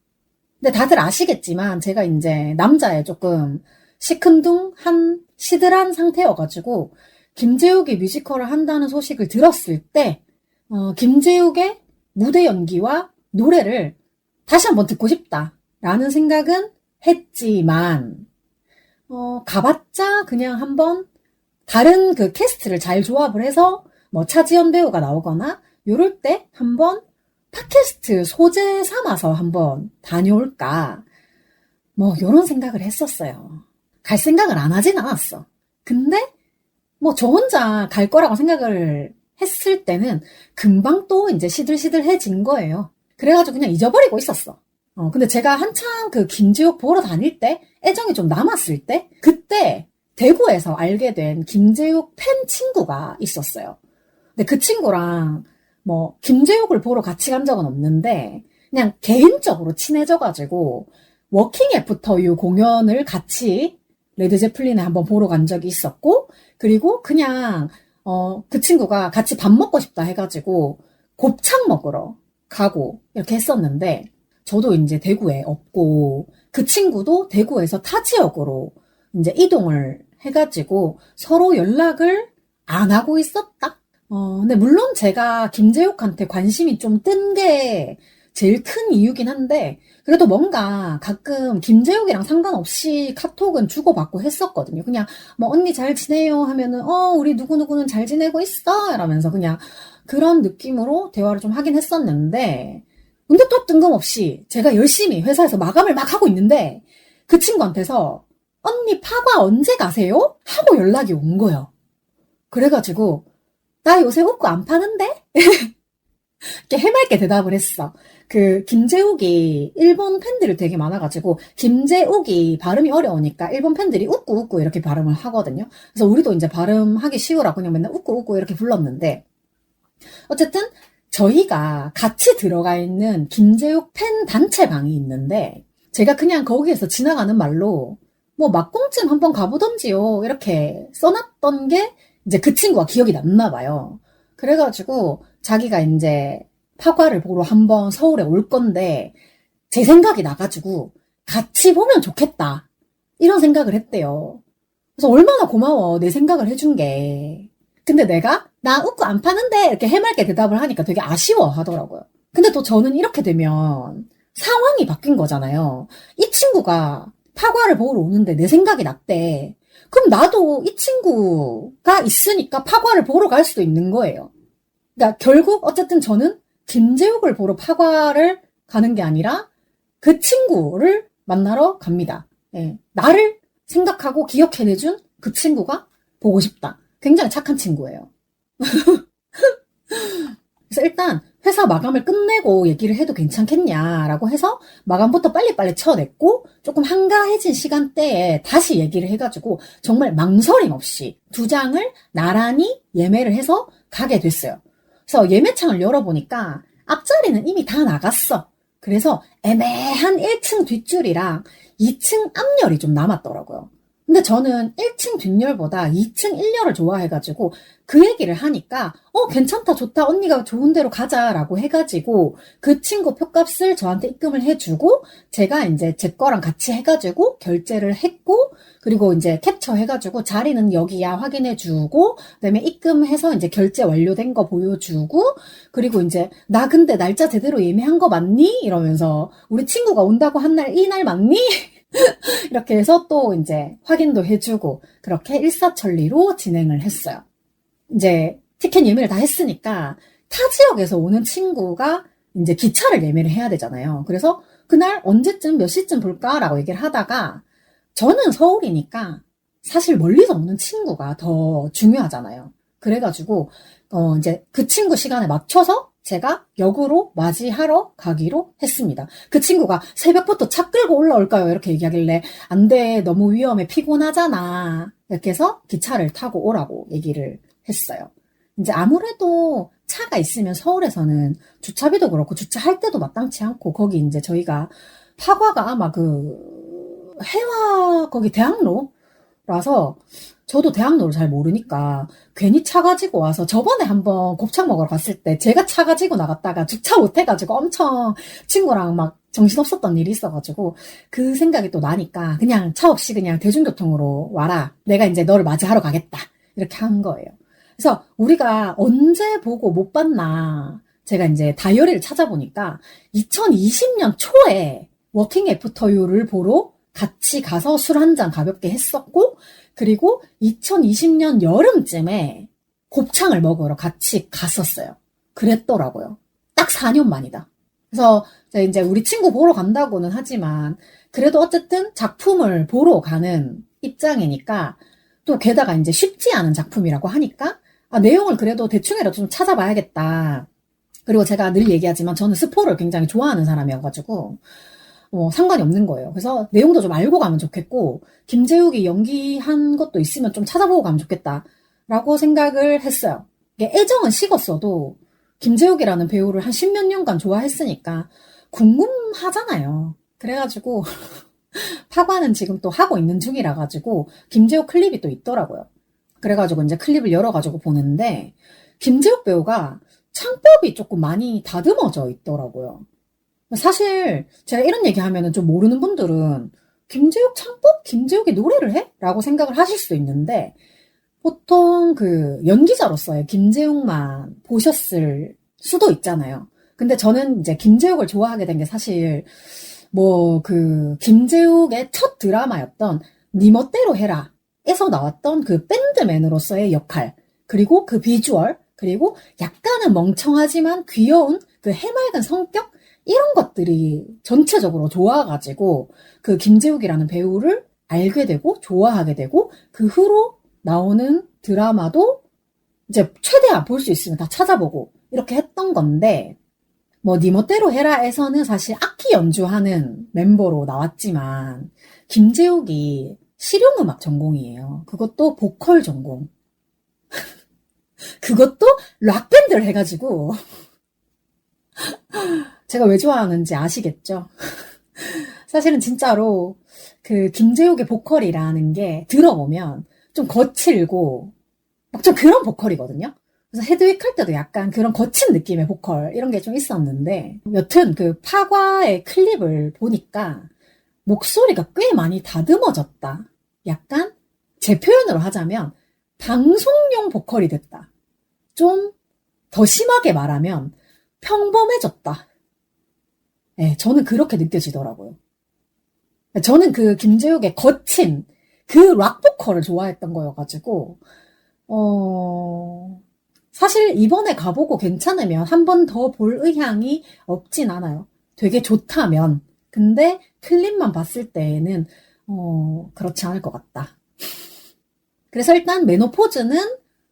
근데 다들 아시겠지만 제가 이제 남자에 조금 시큰둥한 시들한 상태여가지고 김재욱이 뮤지컬을 한다는 소식을 들었을 때 김재욱의 무대 연기와 노래를 다시 한번 듣고 싶다라는 생각은 했지만 가봤자 그냥 한번 다른 그 캐스트를 잘 조합을 해서 뭐 차지연 배우가 나오거나 요럴 때 한번 팟캐스트 소재 삼아서 한번 다녀올까, 뭐 요런 생각을 했었어요. 갈 생각을 안 하진 않았어. 근데 뭐 저 혼자 갈 거라고 생각을 했을 때는 금방 또 이제 시들시들해진 거예요. 그래가지고 그냥 잊어버리고 있었어. 근데 제가 한창 그 김지욱 보러 다닐 때, 애정이 좀 남았을 때, 그때 대구에서 알게 된 김제욱 팬 친구가 있었어요. 근데 그 친구랑 뭐 김제욱을 보러 같이 간 적은 없는데 그냥 개인적으로 친해져가지고 워킹 애프터 유 공연을 같이 레드제플린에 한번 보러 간 적이 있었고, 그리고 그냥 그 친구가 같이 밥 먹고 싶다 해가지고 곱창 먹으러 가고 이렇게 했었는데, 저도 이제 대구에 없고 그 친구도 대구에서 타 지역으로 이제 이동을 해가지고 서로 연락을 안 하고 있었다. 근데 물론 제가 김재욱한테 관심이 좀 뜬 게 제일 큰 이유긴 한데, 그래도 뭔가 가끔 김재욱이랑 상관없이 카톡은 주고받고 했었거든요. 그냥 뭐 언니 잘 지내요 하면은 우리 누구누구는 잘 지내고 있어 이러면서 그냥 그런 느낌으로 대화를 좀 하긴 했었는데, 근데 또 뜬금없이 제가 열심히 회사에서 마감을 막 하고 있는데 그 친구한테서 언니 파과 언제 가세요? 하고 연락이 온 거예요. 그래가지고 나 요새 웃고 안 파는데? 이렇게 해맑게 대답을 했어. 그 김재욱이 일본 팬들이 되게 많아가지고 김재욱이 발음이 어려우니까 일본 팬들이 웃고 웃고 이렇게 발음을 하거든요. 그래서 우리도 이제 발음하기 쉬우라고 그냥 맨날 웃고 웃고 이렇게 불렀는데, 어쨌든 저희가 같이 들어가 있는 김재욱 팬 단체방이 있는데 제가 그냥 거기에서 지나가는 말로 뭐 막공쯤 한번 가보던지요 이렇게 써놨던 게 이제 그 친구가 기억이 났나 봐요. 그래가지고 자기가 이제 파과를 보러 한번 서울에 올 건데 제 생각이 나가지고 같이 보면 좋겠다 이런 생각을 했대요. 그래서 얼마나 고마워 내 생각을 해준 게. 근데 내가 나 웃고 안 파는데 이렇게 해맑게 대답을 하니까 되게 아쉬워 하더라고요. 근데 또 저는 이렇게 되면 상황이 바뀐 거잖아요. 이 친구가 파과를 보러 오는데 내 생각이 났대. 그럼 나도 이 친구가 있으니까 파과를 보러 갈 수도 있는 거예요. 그러니까 결국 어쨌든 저는 김재욱을 보러 파과를 가는 게 아니라 그 친구를 만나러 갑니다. 예, 나를 생각하고 기억해내준 그 친구가 보고 싶다. 굉장히 착한 친구예요. 그래서 일단 회사 마감을 끝내고 얘기를 해도 괜찮겠냐라고 해서 마감부터 빨리빨리 쳐냈고 조금 한가해진 시간대에 다시 얘기를 해가지고 정말 망설임 없이 2장을 나란히 예매를 해서 가게 됐어요. 그래서 예매창을 열어보니까 앞자리는 이미 다 나갔어. 그래서 애매한 1층 뒷줄이랑 2층 앞열이 좀 남았더라고요. 근데 저는 1층 뒷열보다 2층 1열을 좋아해가지고 그 얘기를 하니까 괜찮다 좋다 언니가 좋은 데로 가자라고 해가지고 그 친구 표값을 저한테 입금을 해주고 제가 이제 제 거랑 같이 해가지고 결제를 했고, 그리고 이제 캡처 해가지고 자리는 여기야 확인해주고, 그다음에 입금해서 이제 결제 완료된 거 보여주고, 그리고 이제 나 근데 날짜 제대로 예매한 거 맞니? 이러면서 우리 친구가 온다고 한 날 이 날 맞니? 이렇게 해서 또 이제 확인도 해주고 그렇게 일사천리로 진행을 했어요. 이제 티켓 예매를 다 했으니까 타 지역에서 오는 친구가 이제 기차를 예매를 해야 되잖아요. 그래서 그날 언제쯤 몇 시쯤 볼까라고 얘기를 하다가 저는 서울이니까 사실 멀리서 오는 친구가 더 중요하잖아요. 그래가지고 이제 그 친구 시간에 맞춰서 제가 역으로 맞이하러 가기로 했습니다. 그 친구가 새벽부터 차 끌고 올라올까요? 이렇게 얘기하길래 안 돼, 너무 위험해, 피곤하잖아. 이렇게 해서 기차를 타고 오라고 얘기를 했어요. 이제 아무래도 차가 있으면 서울에서는 주차비도 그렇고 주차할 때도 마땅치 않고, 거기 이제 저희가 파과가 아마 그 해화 거기 대학로라서 저도 대학로를 잘 모르니까 괜히 차 가지고 와서, 저번에 한번 곱창 먹으러 갔을 때 제가 차 가지고 나갔다가 주차 못해가지고 엄청 친구랑 막 정신없었던 일이 있어가지고 그 생각이 또 나니까 그냥 차 없이 그냥 대중교통으로 와라, 내가 이제 너를 맞이하러 가겠다, 이렇게 한 거예요. 그래서 우리가 언제 보고 못 봤나 제가 이제 다이어리를 찾아보니까 2020년 초에 워킹 애프터 유를 보러 같이 가서 술 한 잔 가볍게 했었고, 그리고 2020년 여름쯤에 곱창을 먹으러 같이 갔었어요. 그랬더라고요. 딱 4년 만이다. 그래서 이제 우리 친구 보러 간다고는 하지만 그래도 어쨌든 작품을 보러 가는 입장이니까, 또 게다가 이제 쉽지 않은 작품이라고 하니까 내용을 그래도 대충이라도 좀 찾아봐야겠다. 그리고 제가 늘 얘기하지만 저는 스포를 굉장히 좋아하는 사람이어가지고 상관이 없는 거예요. 그래서 내용도 좀 알고 가면 좋겠고, 김재욱이 연기한 것도 있으면 좀 찾아보고 가면 좋겠다라고 생각을 했어요. 이게 애정은 식었어도 김재욱이라는 배우를 한 십몇 년간 좋아했으니까 궁금하잖아요. 그래가지고 파과는 지금 또 하고 있는 중이라 가지고 김재욱 클립이 또 있더라고요. 그래가지고 이제 클립을 열어가지고 보는데 김재욱 배우가 창법이 조금 많이 다듬어져 있더라고요. 사실 제가 이런 얘기하면은 좀 모르는 분들은 김재욱 창법? 김재욱이 노래를 해? 라고 생각을 하실 수도 있는데 보통 그 연기자로서의 김재욱만 보셨을 수도 있잖아요. 근데 저는 이제 김재욱을 좋아하게 된 게 사실 김재욱의 첫 드라마였던 네 멋대로 해라 에서 나왔던 그 밴드맨으로서의 역할, 그리고 그 비주얼, 그리고 약간은 멍청하지만 귀여운 그 해맑은 성격, 이런 것들이 전체적으로 좋아가지고 그 김재욱이라는 배우를 알게 되고 좋아하게 되고 그 후로 나오는 드라마도 이제 최대한 볼 수 있으면 다 찾아보고 이렇게 했던 건데, 네 멋대로 해라에서는 사실 악기 연주하는 멤버로 나왔지만 김재욱이 실용음악 전공이에요. 그것도 보컬 전공. 그것도 락밴드를 해가지고 제가 왜 좋아하는지 아시겠죠? 사실은 진짜로 그 김재욱의 보컬이라는 게 들어보면 좀 거칠고 막 좀 그런 보컬이거든요. 그래서 헤드윅 할 때도 약간 그런 거친 느낌의 보컬 이런 게 좀 있었는데, 여튼 그 파과의 클립을 보니까 목소리가 꽤 많이 다듬어졌다. 약간 제 표현으로 하자면 방송용 보컬이 됐다. 좀 더 심하게 말하면 평범해졌다. 네, 저는 그렇게 느껴지더라고요. 저는 그 김재욱의 거친 그 락 보컬을 좋아했던 거여가지고 사실 이번에 가보고 괜찮으면 한 번 더 볼 의향이 없진 않아요. 되게 좋다면. 근데 클립만 봤을 때에는 그렇지 않을 것 같다. 그래서 일단 메노포즈는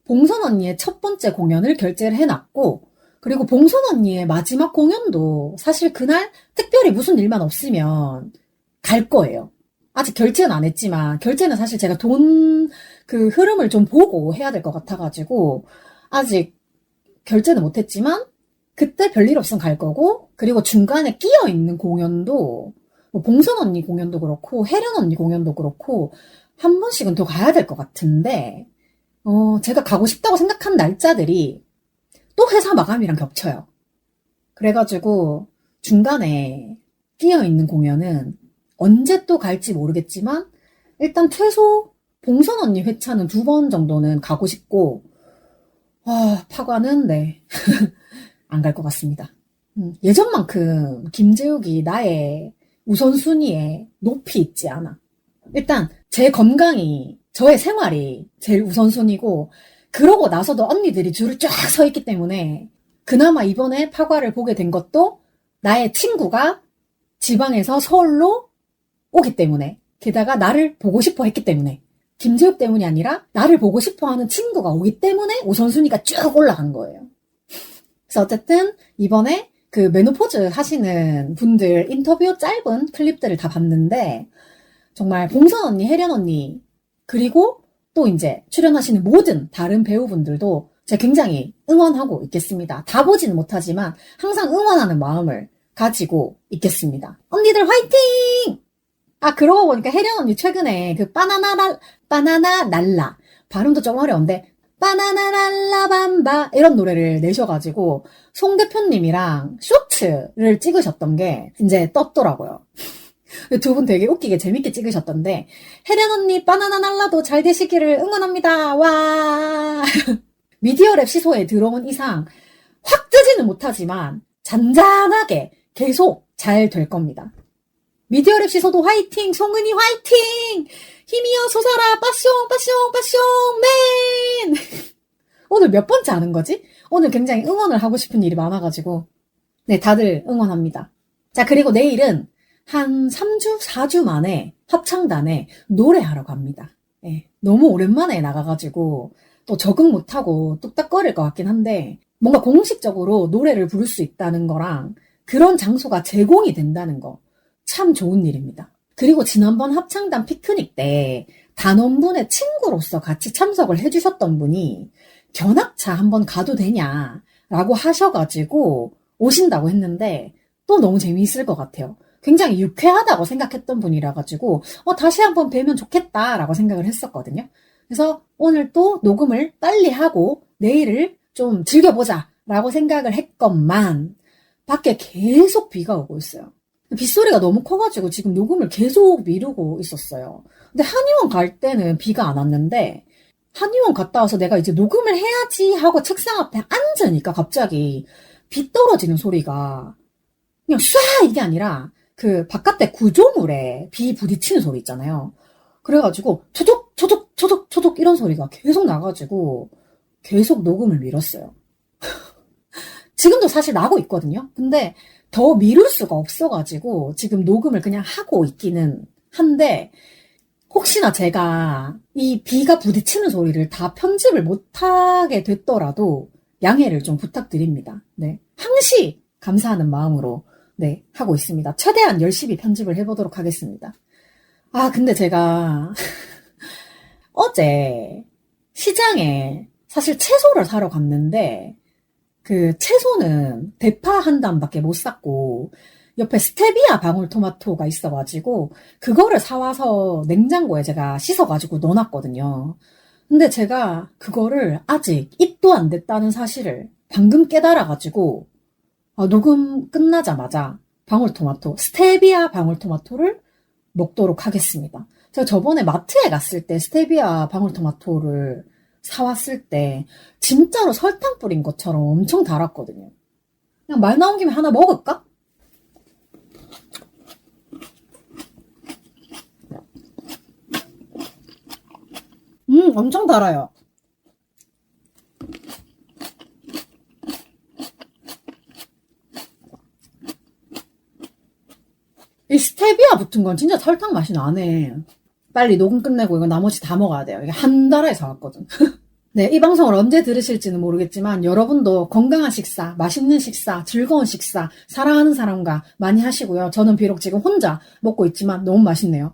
봉선 언니의 첫 번째 공연을 결제를 해놨고, 그리고 봉선 언니의 마지막 공연도 사실 그날 특별히 무슨 일만 없으면 갈 거예요. 아직 결제는 안 했지만, 결제는 사실 제가 돈 그 흐름을 좀 보고 해야 될 것 같아가지고 아직 결제는 못했지만 그때 별일 없으면 갈 거고, 그리고 중간에 끼어 있는 공연도 봉선 언니 공연도 그렇고 혜련 언니 공연도 그렇고 한 번씩은 더 가야 될 것 같은데, 제가 가고 싶다고 생각한 날짜들이 또 회사 마감이랑 겹쳐요. 그래가지고 중간에 끼어 있는 공연은 언제 또 갈지 모르겠지만 일단 최소 봉선 언니 회차는 2번 정도는 가고 싶고, 파과는 네 안 갈 것 같습니다. 예전만큼 김재욱이 나의 우선순위에 높이 있지 않아. 일단 제 건강이, 저의 생활이 제일 우선순위고, 그러고 나서도 언니들이 줄을 쫙 서 있기 때문에 그나마 이번에 파과를 보게 된 것도 나의 친구가 지방에서 서울로 오기 때문에, 게다가 나를 보고 싶어 했기 때문에, 김재욱 때문이 아니라 나를 보고 싶어 하는 친구가 오기 때문에 우선순위가 쭉 올라간 거예요. 그래서 어쨌든 이번에 그 메노포즈 하시는 분들 인터뷰 짧은 클립들을 다 봤는데, 정말 봉선 언니, 혜련 언니, 그리고 또 이제 출연하시는 모든 다른 배우분들도 제가 굉장히 응원하고 있겠습니다. 다 보지는 못하지만 항상 응원하는 마음을 가지고 있겠습니다. 언니들 화이팅! 그러고 보니까 혜련 언니 최근에 그 바나나 날라, 발음도 좀 어려운데 바나나 날라 밤바 이런 노래를 내셔가지고 송 대표님이랑 쇼츠를 찍으셨던 게 이제 떴더라고요. 두 분 되게 웃기게 재밌게 찍으셨던데, 혜련 언니 바나나 날라도 잘 되시기를 응원합니다. 와. 미디어랩 시소에 들어온 이상 확 뜨지는 못하지만 잔잔하게 계속 잘 될 겁니다. 미디어랩 시소도 화이팅! 송은이 화이팅! 힘이여 솟아라! 빠숑! 빠숑! 빠숑! 맨! 오늘 몇 번째 하는 거지? 오늘 굉장히 응원을 하고 싶은 일이 많아가지고 네, 다들 응원합니다. 자, 그리고 내일은 한 3주, 4주 만에 합창단에 노래하러 갑니다. 네, 너무 오랜만에 나가가지고 또 적응 못하고 뚝딱거릴 것 같긴 한데, 뭔가 공식적으로 노래를 부를 수 있다는 거랑 그런 장소가 제공이 된다는 거, 참 좋은 일입니다. 그리고 지난번 합창단 피크닉 때 단원분의 친구로서 같이 참석을 해주셨던 분이 견학차 한번 가도 되냐라고 하셔가지고 오신다고 했는데 또 너무 재미있을 것 같아요. 굉장히 유쾌하다고 생각했던 분이라 가지고 다시 한번 뵈면 좋겠다라고 생각을 했었거든요. 그래서 오늘 또 녹음을 빨리 하고 내일을 좀 즐겨보자 라고 생각을 했건만 밖에 계속 비가 오고 있어요. 빗소리가 너무 커가지고 지금 녹음을 계속 미루고 있었어요. 근데 한의원 갈 때는 비가 안 왔는데 한의원 갔다 와서 내가 이제 녹음을 해야지 하고 책상 앞에 앉으니까 갑자기 비 떨어지는 소리가 그냥 쏴 이게 아니라 그 바깥에 구조물에 비 부딪히는 소리 있잖아요. 그래가지고 초독 초독 초독 초독 이런 소리가 계속 나가지고 계속 녹음을 미뤘어요. 지금도 사실 나고 있거든요. 근데 더 미룰 수가 없어가지고 지금 녹음을 그냥 하고 있기는 한데 혹시나 제가 이 비가 부딪히는 소리를 다 편집을 못하게 됐더라도 양해를 좀 부탁드립니다. 네, 항시 감사하는 마음으로 네, 하고 있습니다. 최대한 열심히 편집을 해보도록 하겠습니다. 근데 제가 어제 시장에 사실 채소를 사러 갔는데 그 채소는 대파 한 단밖에 못 샀고 옆에 스테비아 방울토마토가 있어가지고 그거를 사와서 냉장고에 제가 씻어가지고 넣어놨거든요. 근데 제가 그거를 아직 입도 안 됐다는 사실을 방금 깨달아가지고 녹음 끝나자마자 방울토마토, 스테비아 방울토마토를 먹도록 하겠습니다. 제가 저번에 마트에 갔을 때 스테비아 방울토마토를 사왔을 때 진짜로 설탕 뿌린 것처럼 엄청 달았거든요. 그냥 말 나온 김에 하나 먹을까? 엄청 달아요. 이 스테비아 붙은 건 진짜 설탕 맛이 나네. 빨리 녹음 끝내고 이거 나머지 다 먹어야 돼요. 이게 한 달에 사왔거든. 네, 이 방송을 언제 들으실지는 모르겠지만 여러분도 건강한 식사, 맛있는 식사, 즐거운 식사, 사랑하는 사람과 많이 하시고요. 저는 비록 지금 혼자 먹고 있지만 너무 맛있네요.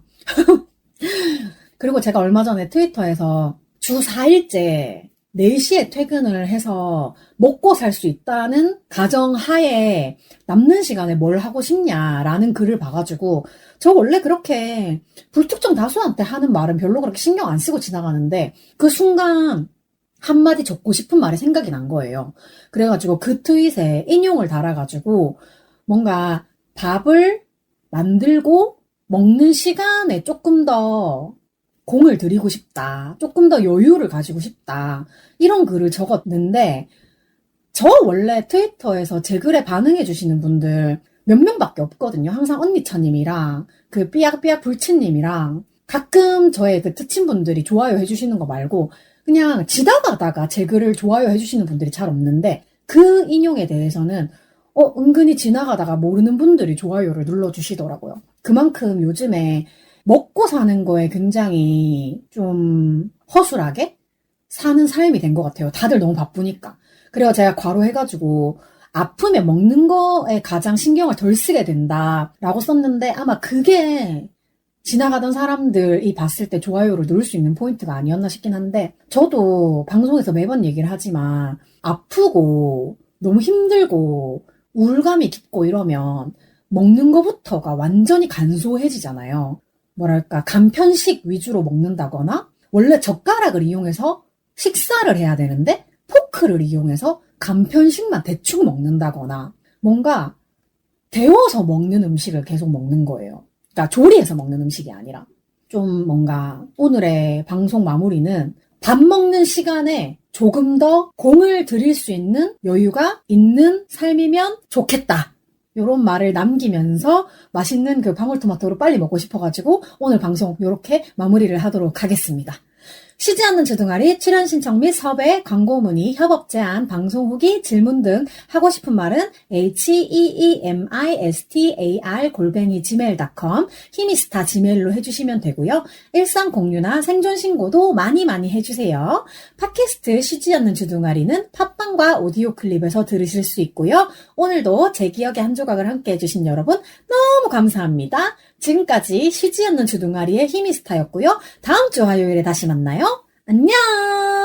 그리고 제가 얼마 전에 트위터에서 주 4일째 4시에 퇴근을 해서 먹고 살 수 있다는 가정하에 남는 시간에 뭘 하고 싶냐라는 글을 봐가지고 저 원래 그렇게 불특정 다수한테 하는 말은 별로 그렇게 신경 안 쓰고 지나가는데 그 순간 한마디 적고 싶은 말이 생각이 난 거예요. 그래가지고 그 트윗에 인용을 달아가지고 뭔가 밥을 만들고 먹는 시간에 조금 더 공을 들이고 싶다. 조금 더 여유를 가지고 싶다. 이런 글을 적었는데 저 원래 트위터에서 제 글에 반응해 주시는 분들 몇 명밖에 없거든요. 항상 언니차님이랑 그 삐약삐약 불치님이랑 가끔 저의 그 특친분들이 좋아요 해주시는 거 말고 그냥 지나가다가 제 글을 좋아요 해주시는 분들이 잘 없는데 그 인용에 대해서는 은근히 지나가다가 모르는 분들이 좋아요를 눌러주시더라고요. 그만큼 요즘에 먹고 사는 거에 굉장히 좀 허술하게 사는 삶이 된 것 같아요. 다들 너무 바쁘니까. 그래서 제가 괄호해가지고 아프면 먹는 거에 가장 신경을 덜 쓰게 된다라고 썼는데 아마 그게 지나가던 사람들이 봤을 때 좋아요를 누를 수 있는 포인트가 아니었나 싶긴 한데 저도 방송에서 매번 얘기를 하지만 아프고 너무 힘들고 우울감이 깊고 이러면 먹는 거부터가 완전히 간소해지잖아요. 뭐랄까 간편식 위주로 먹는다거나 원래 젓가락을 이용해서 식사를 해야 되는데 포크를 이용해서 간편식만 대충 먹는다거나 뭔가 데워서 먹는 음식을 계속 먹는 거예요. 그러니까 조리해서 먹는 음식이 아니라 좀 뭔가 오늘의 방송 마무리는 밥 먹는 시간에 조금 더 공을 들일 수 있는 여유가 있는 삶이면 좋겠다. 요런 말을 남기면서 맛있는 그 방울토마토를 빨리 먹고 싶어가지고 오늘 방송 요렇게 마무리를 하도록 하겠습니다. 쉬지 않는 주둥아리 출연 신청 및 섭외, 광고 문의, 협업 제안, 방송 후기, 질문 등 하고 싶은 말은 heemistar@gmail.com 히미스타 지메일로 해주시면 되고요. 일상 공유나 생존 신고도 많이 해주세요. 팟캐스트 쉬지 않는 주둥아리는 팟빵과 오디오 클립에서 들으실 수 있고요. 오늘도 제 기억의 한 조각을 함께 해주신 여러분 너무 감사합니다. 지금까지 쉬지 않는 주둥아리의 히미스타였고요. 다음 주 화요일에 다시 만나요. 안녕!